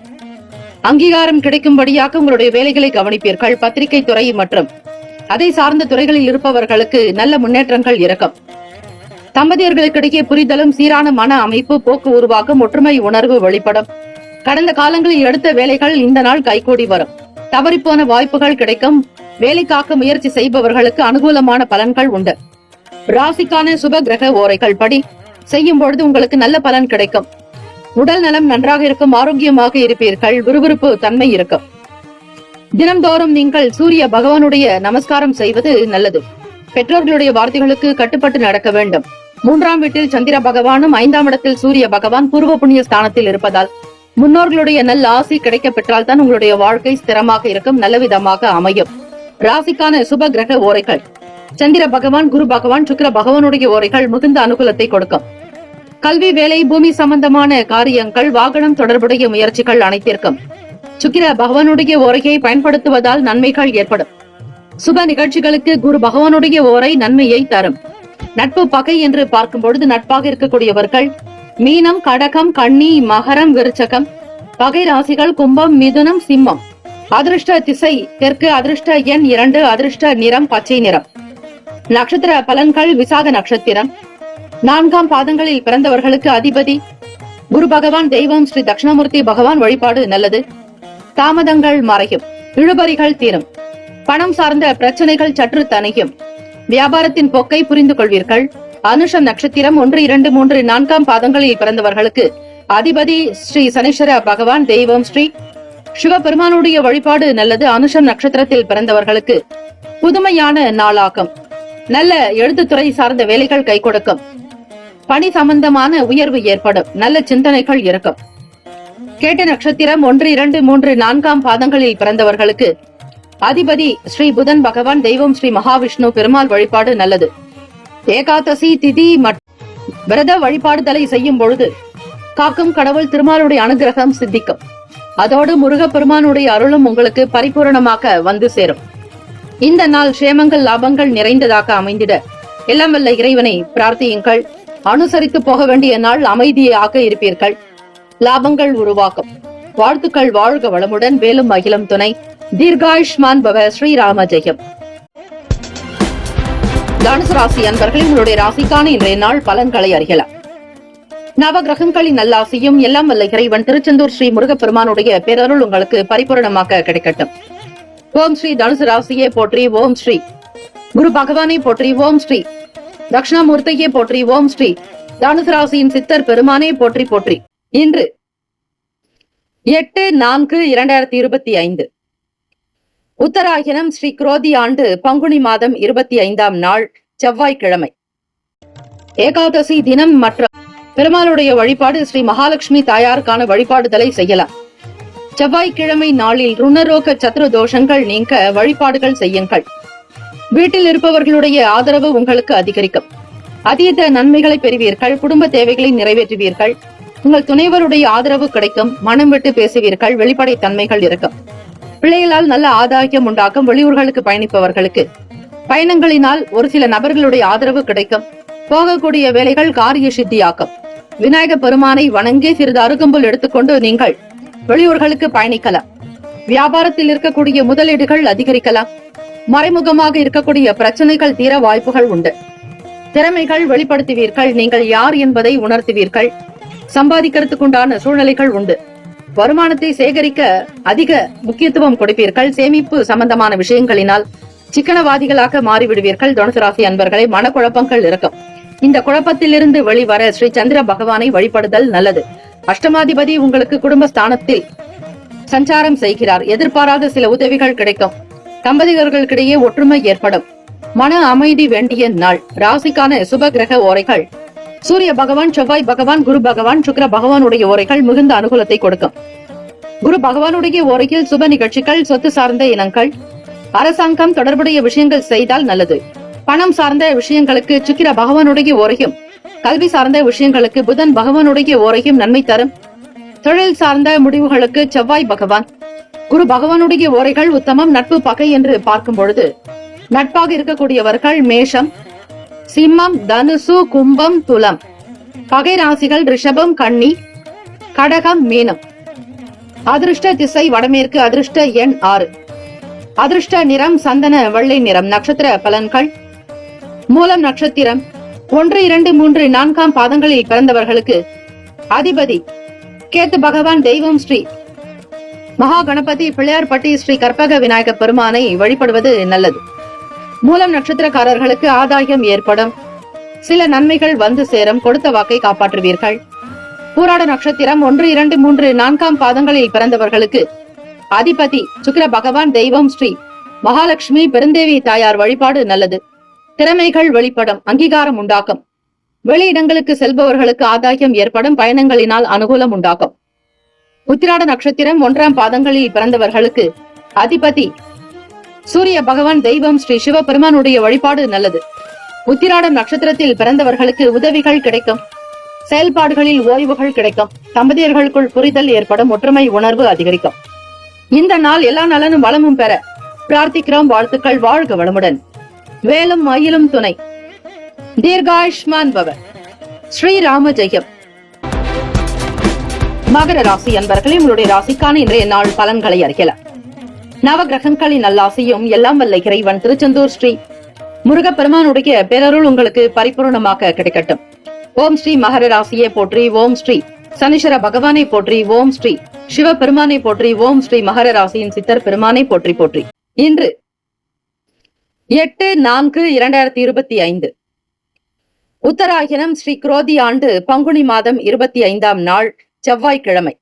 அங்கீகாரம் கிடைக்கும்படியாக உங்களுடைய வேலைகளை கவனிப்பீர்கள். பத்திரிகை துறை மற்றும் அதை சார்ந்த துறைகளில் இருப்பவர்களுக்கு நல்ல முன்னேற்றங்கள் இருக்கும். தம்பதியர்களுக்கிடையே புரிதலும் சீரான மன அமைப்பு போக்கு உருவாகும். ஒற்றுமை உணர்வு வெளிப்படும். கடந்த காலங்களில் எடுத்த வேலைகள் இந்த நாள் கைகூடி வரும். தவறிப்போன வாய்ப்புகள் கிடைக்கும். வேலைக்காக முயற்சி செய்பவர்களுக்கு அனுகூலமான பலன்கள் உண்டு. ராசிக்கான சுப கிரக ஓரைகள் படி செய்யும் பொழுது உங்களுக்கு நல்ல பலன் கிடைக்கும். உடல் நலம் நன்றாக இருக்கும். ஆரோக்கியமாக இருப்பீர்கள். விறுவிறுப்பு தன்மை இருக்கும். தினம்தோறும் நீங்கள் சூரிய பகவானுடைய நமஸ்காரம் செய்வது நல்லது. பெற்றோர்களுடைய வார்த்தைகளுக்கு கட்டுப்பட்டு நடக்க வேண்டும். 3ஆம் வீட்டில் சந்திர பகவானும் 5ஆம் இடத்தில் சூரிய பகவான் பூர்வ புண்ணிய ஸ்தானத்தில் இருப்பதால் முன்னோர்களுடைய நல்ல ஆசி கிடைக்க பெற்றால் தான் உங்களுடைய வாழ்க்கை ஸ்திரமாக இருக்கும். நல்ல விதமாக அமையும். ராசிக்கான சுப கிரக ஓரைகள்: சந்திர பகவான், குரு பகவான், சுக்கிர பகவானுடைய ஓரைகள் மிகுந்த அனுகூலத்தை கொடுக்கும். கல்வி, வேலை, பூமி சம்பந்தமான காரியங்கள், வாகனம் தொடர்புடைய முயற்சிகள் அனைத்திற்கும் சுக்கிர பகவானுடைய ஓரையை பயன்படுத்துவதால் நன்மைகள் ஏற்படும். சுப நிகழ்ச்சிகளுக்கு குரு பகவானுடைய ஓரை நன்மையை தரும். நட்பு பகை என்று பார்க்கும் பொழுது நட்பாக இருக்கக்கூடியவர்கள் மீனம், கடகம், கன்னி, மகரம், விருச்சகம். பகை ராசிகள் கும்பம், மிதுனம், சிம்மம். அதிர்ஷ்ட திசை தெற்கு. அதிர்ஷ்ட எண் 2. அதிர்ஷ்ட நிறம் பச்சை நிறம். நட்சத்திர பலன்கள்: விசாக நட்சத்திரம் 4ஆம் பாதங்களில் பிறந்தவர்களுக்கு அதிபதி குரு பகவான். தெய்வம் ஸ்ரீ தட்சிணாமூர்த்தி பகவான் வழிபாடு நல்லது. தாமதங்கள் மறையும். இழுபறிகள் தீரும். பணம் சார்ந்த பிரச்சனைகள் சற்று தணியும். வியாபாரத்தின் போக்கை புரிந்து கொள்வீர்கள். அனுஷம் நட்சத்திரம் 1, 2, 3, 4ஆம் பாதங்களில் பிறந்தவர்களுக்கு அதிபதி ஸ்ரீ சனீஸ்வர பகவான். தெய்வம் ஸ்ரீ சிவபெருமானுடைய வழிபாடு நல்லது. அனுஷம் நட்சத்திரத்தில் பிறந்தவர்களுக்கு புதுமையான நாளாகும். நல்ல எழுத்துத்துறை சார்ந்த வேலைகள் கை கொடுக்கும். பணி சம்பந்தமான உயர்வு ஏற்படும். நல்ல சிந்தனைகள் இருக்கும். கேட்ட நட்சத்திரம் 1, 2, 3, 4 பாதங்களில் பிறந்தவர்களுக்கு அதிபதி ஸ்ரீ புதன் பகவான், தெய்வம் ஸ்ரீ மகாவிஷ்ணு பெருமாள் வழிபாடு நல்லது. ஏகாதசி திதி மற்றும் விரத வழிபாடுதலை செய்யும் பொழுது காக்கும் கடவுள் திருமாலுடைய அனுகிரகம் சித்திக்கும். அதோடு முருகப்பெருமானுடைய அருளும் உங்களுக்கு பரிபூரணமாக வந்து சேரும். இந்த நாள் சேமங்கள் லாபங்கள் நிறைந்ததாக அமைந்திட எல்லாம் வல்ல இறைவனை பிரார்த்தியுங்கள். அனுசரித்து போக வேண்டிய நாள். அமைதியாக இருப்பீர்கள். லாபங்கள் உருவாக்கும். வாழ்த்துக்கள். வாழ்க வளமுடன். வேலும் அகிலம் துணை. தீர்காயுஷ்மான் பவ. ஸ்ரீராம ஜெயம். தனுசு ராசி அன்பர்கள், உங்களுடைய ராசிக்கான இன்றைய நாள் பலன்களை அறியலாம். நவகிரகங்களின் நல்லாசியும் எல்லாம் வல்ல இறைவன் திருச்செந்தூர் ஸ்ரீ முருகப்பெருமானுடைய பேரருள் உங்களுக்கு பரிபூரணமாக கிடைக்கட்டும். ஓம் ஸ்ரீ தனுசு ராசியே போற்றி. ஓம் ஸ்ரீ குரு பகவானை போற்றி. ஓம் ஸ்ரீ தட்சிணாமூர்த்தியே போற்றி. ஓம் ஸ்ரீ தனுசு ராசியின் சித்தர் பெருமானே போற்றி போற்றி. இன்று 8/4/2025 உத்தராயணம் ஸ்ரீ குரோதி ஆண்டு பங்குனி மாதம் 25ஆம் நாள் செவ்வாய்க்கிழமை. ஏகாதசி தினம் மற்றும் பெருமாளுடைய வழிபாடு ஸ்ரீ மகாலட்சுமி தாயாருக்கான வழிபாடுதலை செய்யலாம். செவ்வாய்க்கிழமை நாளில் ருணரோக சத்ரு தோஷங்கள் நீங்க வழிபாடுகள் செய்யுங்கள். வீட்டில் இருப்பவர்களுடைய ஆதரவு உங்களுக்கு அதிகரிக்கும். அதீத நன்மைகளை பெறுவீர்கள். குடும்ப தேவைகளை நிறைவேற்றுவீர்கள். உங்கள் துணைவருடைய ஆதரவு கிடைக்கும். மனம் விட்டு பேசுவீர்கள். வெளிப்படை தன்மைகள் இருக்கும். பிள்ளைகளால் நல்ல ஆதாயம் உண்டாகும். வெளியூர்களுக்கு பயணிப்பவர்களுக்கு பயணங்களினால் ஒரு சில நபர்களுடைய ஆதரவு கிடைக்கும். போகக்கூடிய வேலைகள் காரிய சித்தியாக்கும். விநாயக பெருமானை வணங்கி சிறிது அருகம்புல் எடுத்துக்கொண்டு நீங்கள் வெளியூர்களுக்கு பயணிக்கலாம். வியாபாரத்தில் இருக்கக்கூடிய முதலீடுகள் அதிகரிக்கலாம். மறைமுகமாக இருக்கக்கூடிய பிரச்சனைகள் தீர வாய்ப்புகள் உண்டு. திறமைகள் வெளிப்படுத்துவீர்கள். நீங்கள் யார் என்பதை உணர்த்துவீர்கள். சம்பாதிக்கிறதுக்குண்டான சூழ்நிலைகள் உண்டு. வருமானத்தை சேகரிக்க அதிக முக்கியத்துவம் கொடுப்பீர்கள். சேமிப்பு சம்பந்தமான விஷயங்களினால் சிக்கனவாதிகளாக மாறிவிடுவீர்கள். தனுசு ராசி அன்பர்களை மனக்குழப்பங்கள் இருக்கும். இந்த குழப்பத்திலிருந்து வெளிவர ஸ்ரீ சந்திர பகவானை வழிபடுதல் நல்லது. அஷ்டமாதிபதி உங்களுக்கு குடும்பஸ்தானத்தில் சஞ்சாரம் செய்கிறார். எதிர்பாராத சில உதவிகள் கிடைக்கும். தம்பதியர்களுக்கிடையே ஒற்றுமை ஏற்படும். மன அமைதி வேண்டிய நாள். ராசிக்கான சுப கிரக ஓரைகள் சூரிய பகவான், செவ்வாய் பகவான், குரு பகவான், சுக்கிர பகவானுடைய ஓரைகள் மிகுந்த அனுகூலத்தை கொடுக்கும். குரு பகவானுடைய ஓரையில் சுப நிகழ்ச்சிகள், சொத்து சார்ந்த இனங்கள், அரசாங்கம் தொடர்புடைய விஷயங்கள் செய்தால் நல்லது. பணம் சார்ந்த விஷயங்களுக்கு சுக்கிர பகவானுடைய ஓரையும், கல்வி சார்ந்த விஷயங்களுக்கு புதன் பகவானுடைய ஓரையும் நன்மை தரும். தொழில் சார்ந்த முடிவுகளுக்கு செவ்வாய் பகவான், குரு பகவானுடைய ஓரைகள் உத்தமம். நட்பு பகை என்று பார்க்கும் பொழுது நட்பாக இருக்கக்கூடியவர்கள் மேஷம், சிம்மம், தனுசு, கும்பம், துலம். பகை ராசிகள் ரிஷபம், கன்னி, கடகம், மீனம். அதிர்ஷ்ட திசை வடமேற்கு. அதிர்ஷ்ட எண் 6. அதிர்ஷ்ட நிறம் சந்தன வெள்ளை நிறம். நட்சத்திர பலன்கள். மூலம் நட்சத்திரம் 1, 2, 3, 4 பாதங்களில் பிறந்தவர்களுக்கு அதிபதி கேத்து பகவான், தெய்வம் ஸ்ரீ மகா கணபதி, பிள்ளையார்பட்டி ஸ்ரீ கற்பக விநாயக பெருமானை வழிபடுவது நல்லது. மூலம் நட்சத்திரக்காரர்களுக்கு ஆதாயம் ஏற்படும். சில நன்மைகள் வந்து சேரும். கொடுத்த வாக்கை காப்பாற்றுவீர்கள். பூராட நட்சத்திரம் 1, 2, 3, 4 பாதங்களில் பிறந்தவர்களுக்கு அதிபதி சுக்கிர பகவான், தெய்வம் ஸ்ரீ மகாலட்சுமி பெருந்தேவி தாயார் வழிபாடு நல்லது. திறமைகள் வெளிப்படும். அங்கீகாரம் உண்டாக்கும். வெளியிடங்களுக்கு செல்பவர்களுக்கு ஆதாயம் ஏற்படும். பயணங்களினால் அனுகூலம் உண்டாகும். உத்திராட நட்சத்திரம் 1 பாதங்களில் பிறந்தவர்களுக்கு அதிபதி சூரிய பகவான், தெய்வம் ஸ்ரீ சிவபெருமானுடைய வழிபாடு நல்லது. உத்திராட நட்சத்திரத்தில் பிறந்தவர்களுக்கு உதவிகள் கிடைக்கும். செயல்பாடுகளில் ஓய்வுகள் கிடைக்கும். தம்பதியர்களுக்குள் புரிதல் ஏற்படும். ஒற்றுமை உணர்வு அதிகரிக்கும். இந்த நாள் எல்லா நலனும் வளமும் பெற பிரார்த்திக்கிறோம். வாழ்த்துக்கள். வாழ்க வளமுடன். வேலும் மயிலும் துணை. தீர்காயுஷ்மான் பவ. ஸ்ரீராம ஜெயம். மகர ராசி அன்பர்களே, உங்களுடைய ராசிக்கான இன்றைய நாள் பலன்களை அறியலாம். நவகிரகங்களின் நல்லாசியும் எல்லாம் வல்ல இறைவன் திருச்செந்தூர் ஸ்ரீ முருகப்பெருமானுடைய பேரருள் உங்களுக்கு பரிபூர்ணமாக கிடைக்கட்டும். ஓம் ஸ்ரீ மகர ராசியே போற்றி. ஓம் ஸ்ரீ சனீஸ்வர பகவானை போற்றி. ஓம் ஸ்ரீ சிவபெருமானை போற்றி. ஓம் ஸ்ரீ மகர ராசியின் சித்தர் பெருமானை போற்றி போற்றி. இன்று 8/4/2025 உத்தராயணம் ஸ்ரீ குரோதி ஆண்டு பங்குனி மாதம் 25ஆம் நாள் செவ்வாய்க்கிழமை.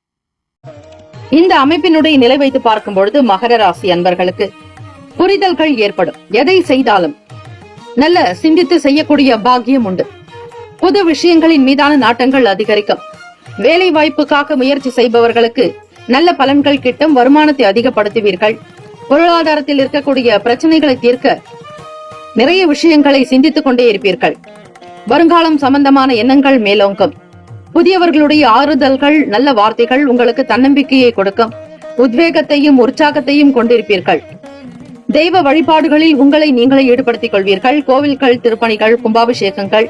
இந்த அமைப்பினுடைய நிலை வைத்து பார்க்கும் பொழுது மகர ராசி அன்பர்களுக்கு புரிதல்கள் ஏற்படும். எதை செய்தாலும் நல்ல சிந்தித்து செய்யக்கூடிய பாக்கியம் உண்டு. புது விஷயங்களின் மீதான நாட்டங்கள் அதிகரிக்கும். வேலை வாய்ப்புக்காக முயற்சி செய்பவர்களுக்கு நல்ல பலன்கள் கிட்டும். வருமானத்தை அதிகப்படுத்துவீர்கள். பொருளாதாரத்தில் இருக்கக்கூடிய பிரச்சனைகளை தீர்க்க நிறைய விஷயங்களை சிந்தித்துக் கொண்டே இருப்பீர்கள். வருங்காலம் சம்பந்தமான எண்ணங்கள் மேலோங்கும். புதியவர்களுடைய ஆறுதல்கள், நல்ல வார்த்தைகள் உங்களுக்கு தன்னம்பிக்கையை கொடுக்கும். உத்வேகத்தையும் உற்சாகத்தையும் கொண்டிருப்பீர்கள். தெய்வ வழிபாடுகளில் உங்களை நீங்களே ஈடுபடுத்திக் கொள்வீர்கள். கோவில்கள், திருப்பணிகள், கும்பாபிஷேகங்கள்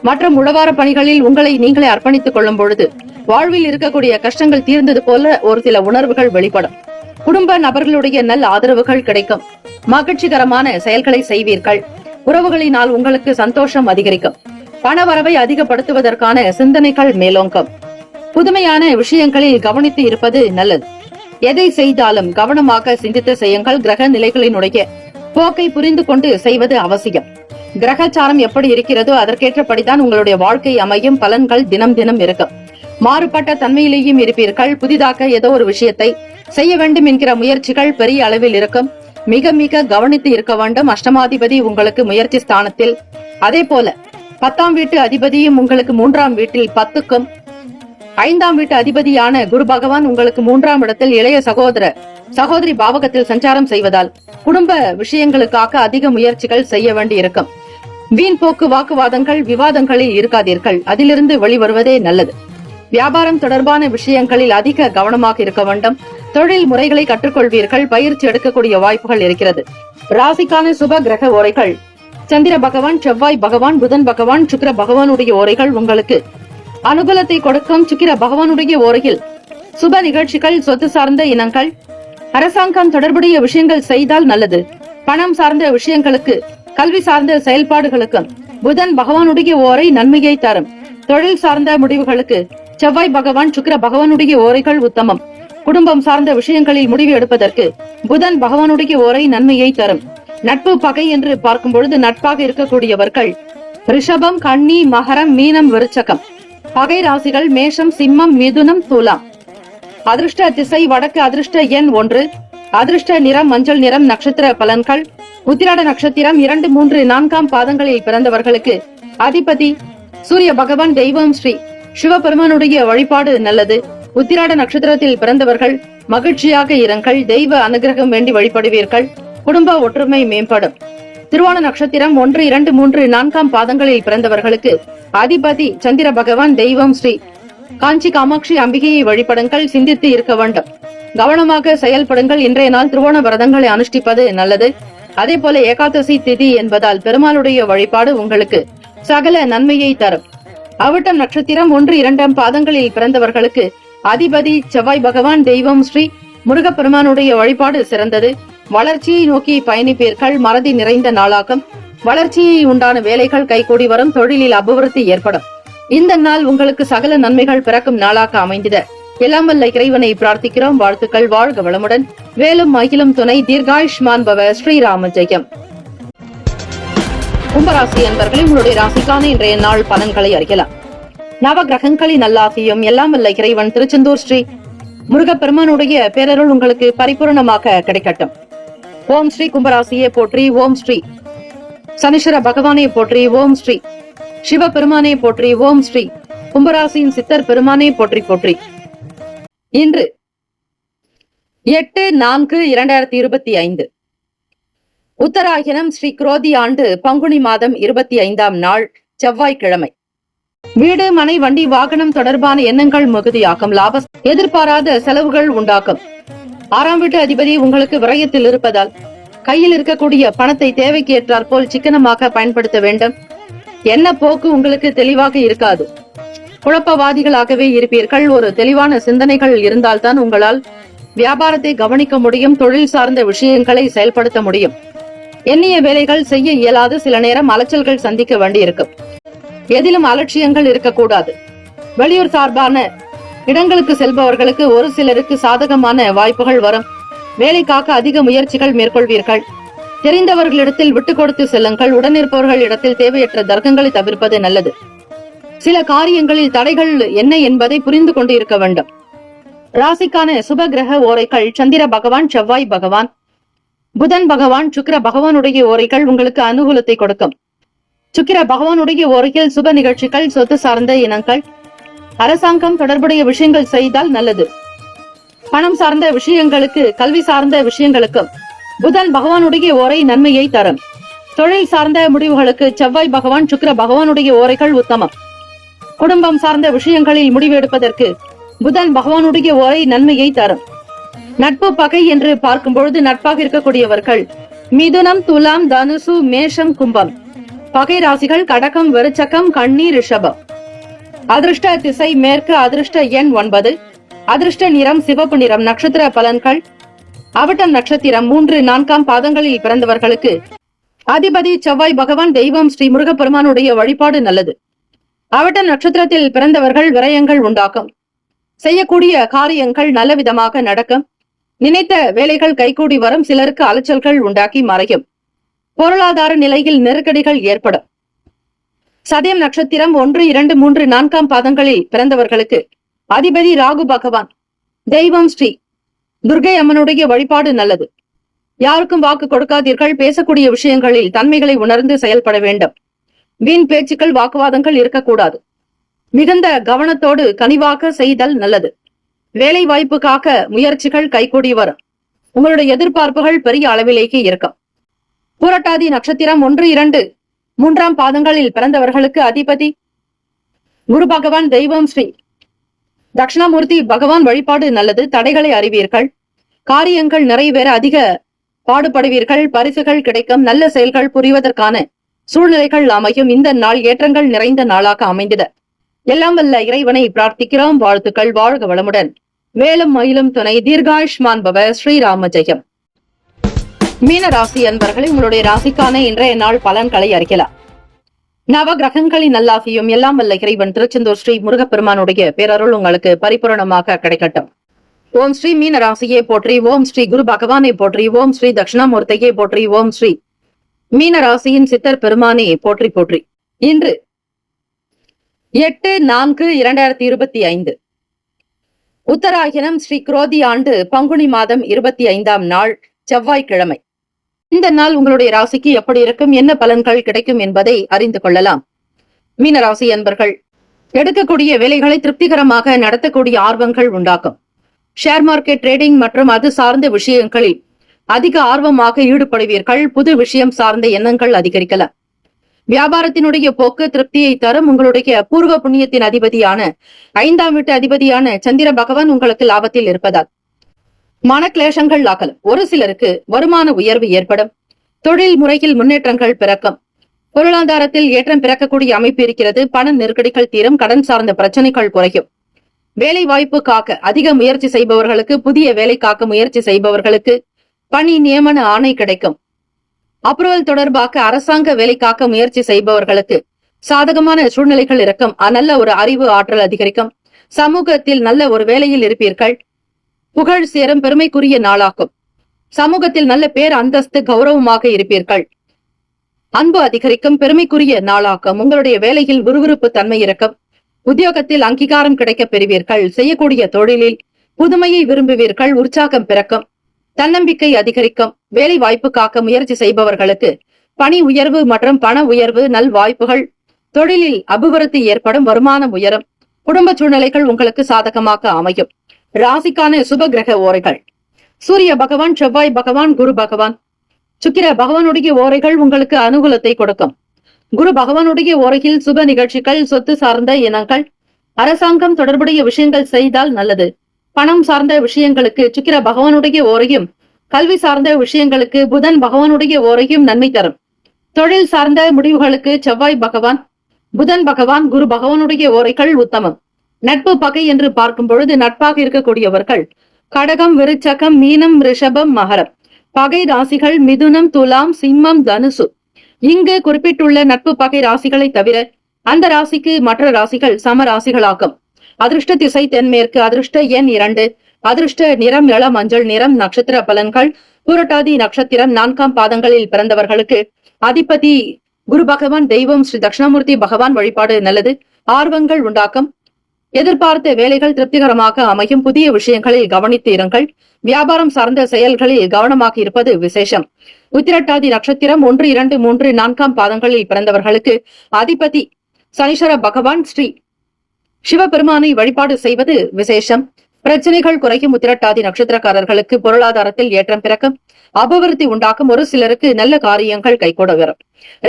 மற்றும் உழவார பணிகளில் உங்களை நீங்களே அர்ப்பணித்துக் கொள்ளும் பொழுது வாழ்வில் இருக்கக்கூடிய கஷ்டங்கள் தீர்ந்தது போல ஒரு சில உணர்வுகள் வெளிப்படும். குடும்ப நபர்களுடைய நல்ல ஆதரவுகள் கிடைக்கும். மகிழ்ச்சிகரமான செயல்களை செய்வீர்கள். உறவுகளினால் உங்களுக்கு சந்தோஷம் அதிகரிக்கும். பணவரவை அதிகப்படுத்துவதற்கான சிந்தனைகள் மேலோங்கும். புதுமையான விஷயங்களில் கவனித்து இருப்பது நல்லது. எதை செய்தாலும் கவனமாக சிந்தித்து செய்யுங்கள். கிரக நிலைகளினுடைய போக்கை புரிந்து கொண்டு செய்வது அவசியம். கிரகச்சாரம் எப்படி இருக்கிறதோ அதற்கேற்றபடிதான் உங்களுடைய வாழ்க்கை அமையும். பலன்கள் தினம் தினம் இருக்கும். மாறுபட்ட தன்மையிலேயும் இருப்பீர்கள். புதிதாக ஏதோ ஒரு விஷயத்தை செய்ய வேண்டும் என்கிற முயற்சிகள் பெரிய அளவில் இருக்கும். மிக மிக கவனித்து இருக்க வேண்டும். அஷ்டமாதிபதி உங்களுக்கு முயற்சி ஸ்தானத்தில், அதே போல 10ஆம் வீட்டு அதிபதியும் உங்களுக்கு 3ஆம் வீட்டில் 10க்கும் 5ஆம் வீட்டு அதிபதியான குரு பகவான் உங்களுக்கு 3ஆம் இடத்தில் இளைய சகோதரி பாவகத்தில் சஞ்சாரம் செய்வதால் குடும்ப விஷயங்களுக்காக அதிக முயற்சிகள் செய்ய வேண்டி இருக்கும். வீண் போக்கு வாக்குவாதங்கள், விவாதங்களில் இருக்காதீர்கள். அதிலிருந்து வெளிவருவதே நல்லது. வியாபாரம் தொடர்பான விஷயங்களில் அதிக கவனமாக இருக்க வேண்டும். தொழில் முறைகளை கற்றுக்கொள்வீர்கள். பயிற்சி எடுக்கக்கூடிய வாய்ப்புகள் இருக்கிறது. ராசிக்கான சுப கிரக ஓரைகள்: சந்திர பகவான், செவ்வாய் பகவான், புதன் பகவான், சுக்கிர பகவானுடைய ஓரைகள் உங்களுக்கு அனுகூலத்தை கொடுக்கும். சுக்கிர பகவானுடைய ஓரையில் சுப நிகழ்ச்சிகள், சொத்து சார்ந்த இனங்கள், அரசாங்கம் தொடர்புடைய விஷயங்கள் செய்தால் நல்லது. பணம் சார்ந்த விஷயங்களுக்கு, கல்வி சார்ந்த செயல்பாடுகளுக்கும் புதன் பகவானுடைய ஓரை நன்மையை தரும். தொழில் சார்ந்த முடிவுகளுக்கு செவ்வாய் பகவான், சுக்கிர பகவானுடைய ஓரைகள் உத்தமம். குடும்பம் சார்ந்த விஷயங்களில் முடிவு எடுப்பதற்கு புதன் பகவானுடைய ஓரை நன்மையை தரும். நட்பு பகை என்று பார்க்கும் பொழுது நட்பாக இருக்கக்கூடியவர்கள் ரிஷபம், கன்னி, மகரம், மீனம், விருச்சகம். பகை ராசிகள் மேஷம், சிம்மம், மிதுனம், துலாம். அதிர்ஷ்ட திசை வடக்கு. அதிர்ஷ்ட எண் 1. அதிர்ஷ்ட நிறம் மஞ்சள் நிறம். நட்சத்திர பலன்கள்: உத்திராட நட்சத்திரம் 2, 3, 4ஆம் பாதங்களில் பிறந்தவர்களுக்கு அதிபதி சூரிய பகவான். தெய்வம் ஸ்ரீ சிவபெருமானுடைய வழிபாடு நல்லது. உத்திராட நட்சத்திரத்தில் பிறந்தவர்கள் மகிழ்ச்சியாக இருங்கள். தெய்வ அனுகிரகம் வேண்டி வழிபடுவீர்கள். குடும்ப ஒற்றுமை மேம்படும். திருவோண நட்சத்திரம் 1, 2, 3, 4ஆம் பாதங்களில் பிறந்தவர்களுக்கு அதிபதி சந்திர பகவான். தெய்வம் ஸ்ரீ காஞ்சி காமாட்சி அம்பிகையை வழிபடுங்கள். சிந்தித்து இருக்க வேண்டும். கவனமாக செயல்படுங்கள். இன்றைய நாள் திருவோண விரதங்களை அனுஷ்டிப்பது நல்லது. அதே போல ஏகாதசி திதி என்பதால் பெருமாளுடைய வழிபாடு உங்களுக்கு சகல நன்மையை தரும். அவிட்டம் நட்சத்திரம் 1, 2ஆம் பாதங்களில் பிறந்தவர்களுக்கு அதிபதி செவ்வாய் பகவான். தெய்வம் ஸ்ரீ முருகப்பெருமானுடைய வழிபாடு சிறந்தது. வளர்ச்சியை நோக்கி பயணிப்பீர்கள். மறதி நிறைந்த நாளாகும். வளர்ச்சியை உண்டான வேலைகள் கைகூடி வரும். தொழிலில் அபிவிருத்தி ஏற்படும். இந்த நாள் உங்களுக்கு சகல நன்மைகள் பிறக்கும் நாளாக அமைந்திட எல்லாம் வல்ல இறைவனை பிரார்த்திக்கிறோம். வாழ்த்துக்கள். வாழ்க வளமுடன். வேலும் மகிழும் துணை. தீர்காயுஷ்மான் பவ. ஸ்ரீராம ஜெயம். கும்பராசி என்பவர்களை உங்களுடைய ராசிக்கான இன்றைய நாள் பலன்களை அறியலாம். நவ கிரகங்களின் நல்லாசியும் எல்லாம் வல்ல இறைவன் திருச்செந்தூர் ஸ்ரீ முருகப்பெருமானுடைய பேரருள் உங்களுக்கு பரிபூர்ணமாக கிடைக்கட்டும். ஓம் ஸ்ரீ கும்பராசியை போற்றி. ஓம் ஸ்ரீ சனீஸ்வர பகவானை போற்றி. ஓம் ஸ்ரீ சிவபெருமானை போற்றி. ஓம் ஸ்ரீ கும்பராசியின் சித்தர் பெருமானை போற்றி போற்றி. இன்று 8/4/2025 உத்தராயணம் ஸ்ரீ குரோதி ஆண்டு பங்குனி மாதம் 25ஆம் நாள் செவ்வாய்க்கிழமை. வீடு, மனை, வண்டி, வாகனம் தொடர்பான எண்ணங்கள் மிகுதியாகும். லாபம், எதிர்பாராத செலவுகள் உண்டாக்கும். 6ஆம் வீட்டு அதிபதி உங்களுக்கு விரயத்தில் இருப்பதால் கையில் இருக்கக்கூடிய பணத்தை தேவைக்கு ஏற்றாற் போல் சிக்கனமாக பயன்படுத்த வேண்டும். என்ன போக்கு உங்களுக்கு தெளிவாக இருக்காது. குழப்பவாதிகளாகவே இருப்பீர்கள். ஒரு தெளிவான சிந்தனைகள் இருந்தால்தான் உங்களால் வியாபாரத்தை கவனிக்க முடியும். தொழில் சார்ந்த விஷயங்களை செயல்படுத்த முடியும். எண்ணிய வேலைகள் செய்ய இயலாது. சில நேரம் அலைச்சல்கள் சந்திக்க வேண்டியிருக்கும். எதிலும் அலட்சியங்கள் இருக்கக்கூடாது. வெளியூர் சார்பான இடங்களுக்கு செல்பவர்களுக்கு ஒரு சிலருக்கு சாதகமான வாய்ப்புகள் வரும். வேலைக்காக அதிக முயற்சிகள் மேற்கொள்வீர்கள். தெரிந்தவர்களிடத்தில் விட்டு கொடுத்து செல்லுங்கள். உடனிருப்பவர்கள் இடத்தில் தேவையற்ற தர்க்கங்களை தவிர்ப்பது நல்லது. சில காரியங்களில் தடைகள் என்ன என்பதை புரிந்து கொண்டு இருக்க வேண்டும். ராசிக்கான சுப கிரக ஓரைகள்: சந்திர பகவான், செவ்வாய் பகவான், புதன் பகவான் சுக்கிர பகவானுடைய ஓரைகள் உங்களுக்கு அனுகூலத்தை கொடுக்கும். சுக்கிர பகவானுடைய ஓரையில் சுப நிகழ்ச்சிகள், சொத்து சார்ந்த இனங்கள், அரசாங்கம் தொடர்புடைய விஷயங்கள் செய்தால் நல்லது. பணம் சார்ந்த விஷயங்களுக்கு, கல்வி சார்ந்த விஷயங்களுக்கும் புதன் பகவானுடைய ஓரை நன்மையை தரும். தொழில் சார்ந்த முடிவுகளுக்கு செவ்வாய் பகவான் சுக்கிர பகவானுடைய ஓரைகள் உத்தமம். குடும்பம் சார்ந்த விஷயங்களில் முடிவு எடுப்பதற்கு புதன் பகவானுடைய ஓரை நன்மையை தரும். நட்பு பகை என்று பார்க்கும் பொழுது நட்பாக இருக்கக்கூடியவர்கள் மிதுனம், துலாம், தனுசு, மேஷம், கும்பம். பகை ராசிகள் கடகம், விருச்சகம், கன்னி, ரிஷபம். அதிர்ஷ்ட திசை மேற்கு. அதிர்ஷ்ட எண் 9. அதிர்ஷ்ட நிறம் சிவப்பு நிறம். நட்சத்திர பலன்கள். அவிட்டம் நட்சத்திரம் 3, 4 பாதங்களில் பிறந்தவர்களுக்கு அதிபதி செவ்வாய் பகவான். தெய்வம் ஸ்ரீ முருகப்பெருமானுடைய வழிபாடு நல்லது. அவிட்டம் நட்சத்திரத்தில் பிறந்தவர்கள் விரயங்கள் உண்டாக்கும். செய்யக்கூடிய காரியங்கள் நல்ல விதமாக நடக்கும். நினைத்த வேலைகள் கைகூடி வரும். சிலருக்கு அலைச்சல்கள் உண்டாக்கி மறையும். பொருளாதார நிலையில் நெருக்கடிகள் ஏற்படும். சதயம் நட்சத்திரம் 1, 2, 3, 4 பாதங்களில் பிறந்தவர்களுக்கு அதிபதி ராகு பகவான். தெய்வம் ஸ்ரீ துர்கை அம்மனுடைய வழிபாடு நல்லது. யாருக்கும் வாக்கு கொடுக்காதீர்கள். பேசக்கூடிய விஷயங்களில் தன்மைகளை உணர்ந்து செயல்பட வேண்டும். வீண் பேச்சுக்கள், வாக்குவாதங்கள் இருக்கக்கூடாது. மிகுந்த கவனத்தோடு கனிவாக செய்தல் நல்லது. வேலை வாய்ப்புக்காக முயற்சிகள் கைகூடி வரும். உங்களுடைய எதிர்பார்ப்புகள் பெரிய அளவிலேயே இருக்கும். பூரட்டாதி நட்சத்திரம் 1, 2, 3 பாதங்களில் பிறந்தவர்களுக்கு அதிபதி குரு பகவான். தெய்வம் ஸ்ரீ தட்சிணாமூர்த்தி பகவான் வழிபாடு நல்லது. தடைகளை அறிவீர்கள். காரியங்கள் நிறைவேற அதிக பாடுபடுவீர்கள். பரிசுகள் கிடைக்கும். நல்ல செயல்கள் புரிவதற்கான சூழ்நிலைகள் அமையும். இந்த நாள் ஏற்றங்கள் நிறைந்த நாளாக அமைந்தது. எல்லாம் வல்ல இறைவனை பிரார்த்திக்கிறோம். வாழ்த்துக்கள். வாழ்க வளமுடன். வேலும் மயிலும் துணை. தீர்காயுஷ்மான் பவ. ஸ்ரீராம ஜெயம். மீன ராசி அன்பர்களை உங்களுடைய ராசிக்கான இன்றைய நாள் பலன்களை அறிக்கலாம். நவ கிரகங்களின் நல்லாசியும் எல்லாம் வல்ல இறைவன் திருச்செந்தூர் ஸ்ரீ முருகப்பெருமானுடைய பேரருள் உங்களுக்கு பரிபூரணமாக கிடைக்கட்டும். ஓம் ஸ்ரீ மீன ராசியை போற்றி. ஓம் ஸ்ரீ குரு பகவானை போற்றி. ஓம் ஸ்ரீ தட்சிணாமூர்த்தியை போற்றி. ஓம் ஸ்ரீ மீன ராசியின் சித்தர் பெருமானை போற்றி போற்றி. இன்று 8/4/2025 உத்தராயணம் ஸ்ரீ குரோதி ஆண்டு பங்குனி மாதம் 25ஆம் நாள் செவ்வாய்க்கிழமை. இந்த நாள் உங்களுடைய ராசிக்கு எப்படி இருக்கும், என்ன பலன்கள் கிடைக்கும் என்பதை அறிந்து கொள்ளலாம். மீனராசி அன்பர்கள் எடுக்கக்கூடிய வேலைகளை திருப்திகரமாக நடத்தக்கூடிய ஆர்வங்கள் உண்டாக்கும். ஷேர் மார்க்கெட், ட்ரேடிங் மற்றும் அது சார்ந்த விஷயங்களில் அதிக ஆர்வமாக ஈடுபடுவீர்கள். புது விஷயம் சார்ந்த எண்ணங்கள் அதிகரிக்கலாம். வியாபாரத்தினுடைய போக்கு திருப்தியை தரும். உங்களுடைய பூர்வ புண்ணியத்தின் அதிபதியான 5ஆம் வீட்டு அதிபதியான சந்திர பகவான் உங்களுக்கு லாபத்தில் இருப்பதால் மனக்லேஷங்கள் ஆகலாம். ஒரு சிலருக்கு வருமான உயர்வு ஏற்படும். தொழில் முறையில் முன்னேற்றங்கள் பிறக்கும். பொருளாதாரத்தில் ஏற்றம் பிறக்கக்கூடிய அமைப்பு இருக்கிறது. பண நெருக்கடிகள் தீரும். கடன் சார்ந்த பிரச்சனைகள் குறையும். வேலை வாய்ப்புக்காக அதிக முயற்சி செய்பவர்களுக்கு, புதிய வேலைக்காக முயற்சி செய்பவர்களுக்கு பணி நியமன ஆணை கிடைக்கும். அப்ரூவல் தொடர்பாக அரசாங்க வேலைக்காக முயற்சி செய்பவர்களுக்கு சாதகமான சூழ்நிலைகள் இருக்கும். நல்ல ஒரு அறிவு ஆற்றல் அதிகரிக்கும். சமூகத்தில் நல்ல ஒரு வேலையில் இருப்பீர்கள். புகழ் சேரும். பெருமைக்குரிய நாளாகும். சமூகத்தில் நல்ல பேர், அந்தஸ்து, கௌரவமாக இருப்பீர்கள். அன்பு அதிகரிக்கும். பெருமைக்குரிய நாளாகும். உங்களுடைய வேலையில் விறுவிறுப்பு தன்மை இருக்கும். உத்தியோகத்தில் அங்கீகாரம் கிடைக்க பெறுவீர்கள். செய்யக்கூடிய தொழிலில் புதுமையை விரும்புவீர்கள். உற்சாகம் பிறக்கும். தன்னம்பிக்கை அதிகரிக்கும். வேலை வாய்ப்புக்காக முயற்சி செய்பவர்களுக்கு பணி உயர்வு மற்றும் பண உயர்வு, நல் வாய்ப்புகள். தொழிலில் அபிவிருத்தி ஏற்படும். வருமானம் உயரும். குடும்ப சூழ்நிலைகள் உங்களுக்கு சாதகமாக அமையும். ராசிக்கான சுப கிரக ஓரைகள். சூரிய பகவான், செவ்வாய் பகவான், குரு பகவான், சுக்கிர பகவானுடைய ஓரைகள் உங்களுக்கு அனுகூலத்தை கொடுக்கும். குரு பகவானுடைய ஓரையில் சுப நிகழ்ச்சிகள், சொத்து சார்ந்த இனங்கள், அரசாங்கம் தொடர்புடைய விஷயங்கள் செய்தால் நல்லது. பணம் சார்ந்த விஷயங்களுக்கு சுக்கிர பகவானுடைய ஓரையும், கல்வி சார்ந்த விஷயங்களுக்கு புதன் பகவானுடைய ஓரையும் நன்மை தரும். தொழில் சார்ந்த முடிவுகளுக்கு செவ்வாய் பகவான், புதன் பகவான், குரு பகவானுடைய ஓரைகள் உத்தமம். நட்பு பகை என்று பார்க்கும் பொழுது நட்பாக இருக்கக்கூடியவர்கள் கடகம், விருச்சகம், மீனம், ரிஷபம், மகரம். பகை ராசிகள் மிதுனம், துலாம், சிம்மம், தனுசு. இங்கு குறிப்பிட்டுள்ள நட்பு பகை ராசிகளை தவிர அந்த ராசிக்கு மற்ற ராசிகள் சம ராசிகளாகும். அதிர்ஷ்ட திசை தென்மேற்கு. அதிர்ஷ்ட எண் 2. அதிர்ஷ்ட நிறம் இள மஞ்சள் நிறம். நட்சத்திர பலன்கள். புரட்டாதி நட்சத்திரம் 4 பாதங்களில் பிறந்தவர்களுக்கு அதிபதி குரு பகவான். தெய்வம் ஸ்ரீ தட்சிணாமூர்த்தி பகவான் வழிபாடு நல்லது. ஆர்வங்கள் உண்டாக்கும். எதிர்பார்த்த வேலைகள் திருப்திகரமாக அமையும். புதிய விஷயங்களில் கவனித்து இருங்கள். வியாபாரம் சார்ந்த செயல்களில் கவனமாக இருப்பது விசேஷம். உத்திரட்டாதி நட்சத்திரம் 1, 2, 3, 4 பாதங்களில் பிறந்தவர்களுக்கு அதிபதி சனீஸ்வர பகவான் ஸ்ரீ சிவபெருமானை வழிபாடு செய்வது விசேஷம். பிரச்சனைகள் குறையும். உத்திரட்டாதி நட்சத்திரக்காரர்களுக்கு பொருளாதாரத்தில் ஏற்றம் பிறக்கும். அபிவிருத்தி உண்டாக்கும். ஒரு சிலருக்கு நல்ல காரியங்கள் கைகூட வரும்.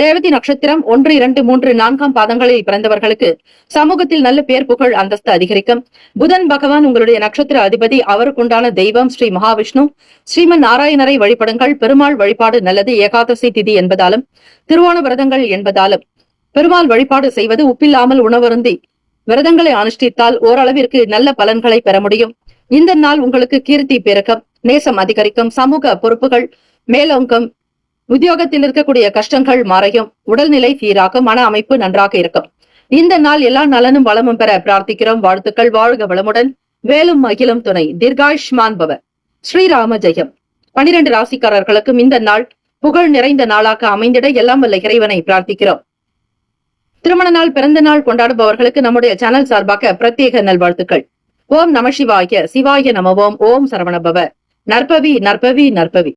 ரேவதி நட்சத்திரம் 1, 2, 3, 4 பாதங்களில் பிறந்தவர்களுக்கு சமூகத்தில் நல்ல பேர் புகழ் அந்தஸ்து அதிகரிக்கும். புதன் பகவான் உங்களுடைய நட்சத்திர அதிபதி. அவருக்குண்டான தெய்வம் ஸ்ரீ மகாவிஷ்ணு. ஸ்ரீமன் நாராயணரை வழிபடுங்கள். பெருமாள் வழிபாடு நல்லது. ஏகாதசி திதி என்பதாலும் திருவோண விரதங்கள் என்பதாலும் பெருமாள் வழிபாடு செய்வது, உப்பில்லாமல் உணவருந்தி விரதங்களை அனுஷ்டித்தால் ஓரளவிற்கு நல்ல பலன்களை பெற முடியும். இந்த நாள் உங்களுக்கு கீர்த்தி பெருக்கம், நேசம் அதிகரிக்கும். சமூக பொறுப்புகள் மேலோங்கும். உத்தியோகத்தில் இருக்கக்கூடிய கஷ்டங்கள் மறையும். உடல்நிலை சீராகும். மன அமைப்பு நன்றாக இருக்கும். இந்த நாள் எல்லா நலனும் வளமும் பெற பிரார்த்திக்கிறோம். வாழ்த்துக்கள். வாழ்க வளமுடன். வேலும் மகிழும் துணை. தீர்காயுஷ்மான் பவ. ஸ்ரீராம ஜெயம். 12 ராசிக்காரர்களுக்கும் இந்த நாள் புகழ் நிறைந்த நாளாக அமைந்திட எல்லாம் வல்ல இறைவனை பிரார்த்திக்கிறோம். திருமண நாள், பிறந்த நாள் கொண்டாடுபவர்களுக்கு நம்முடைய சேனல் சார்பாக பிரத்யேக நல்வாழ்த்துக்கள். ஓம் நம சிவாய. சிவாய நமவோம். ஓம் சரவணபவ. நற்பவி நற்பவி நற்பவி.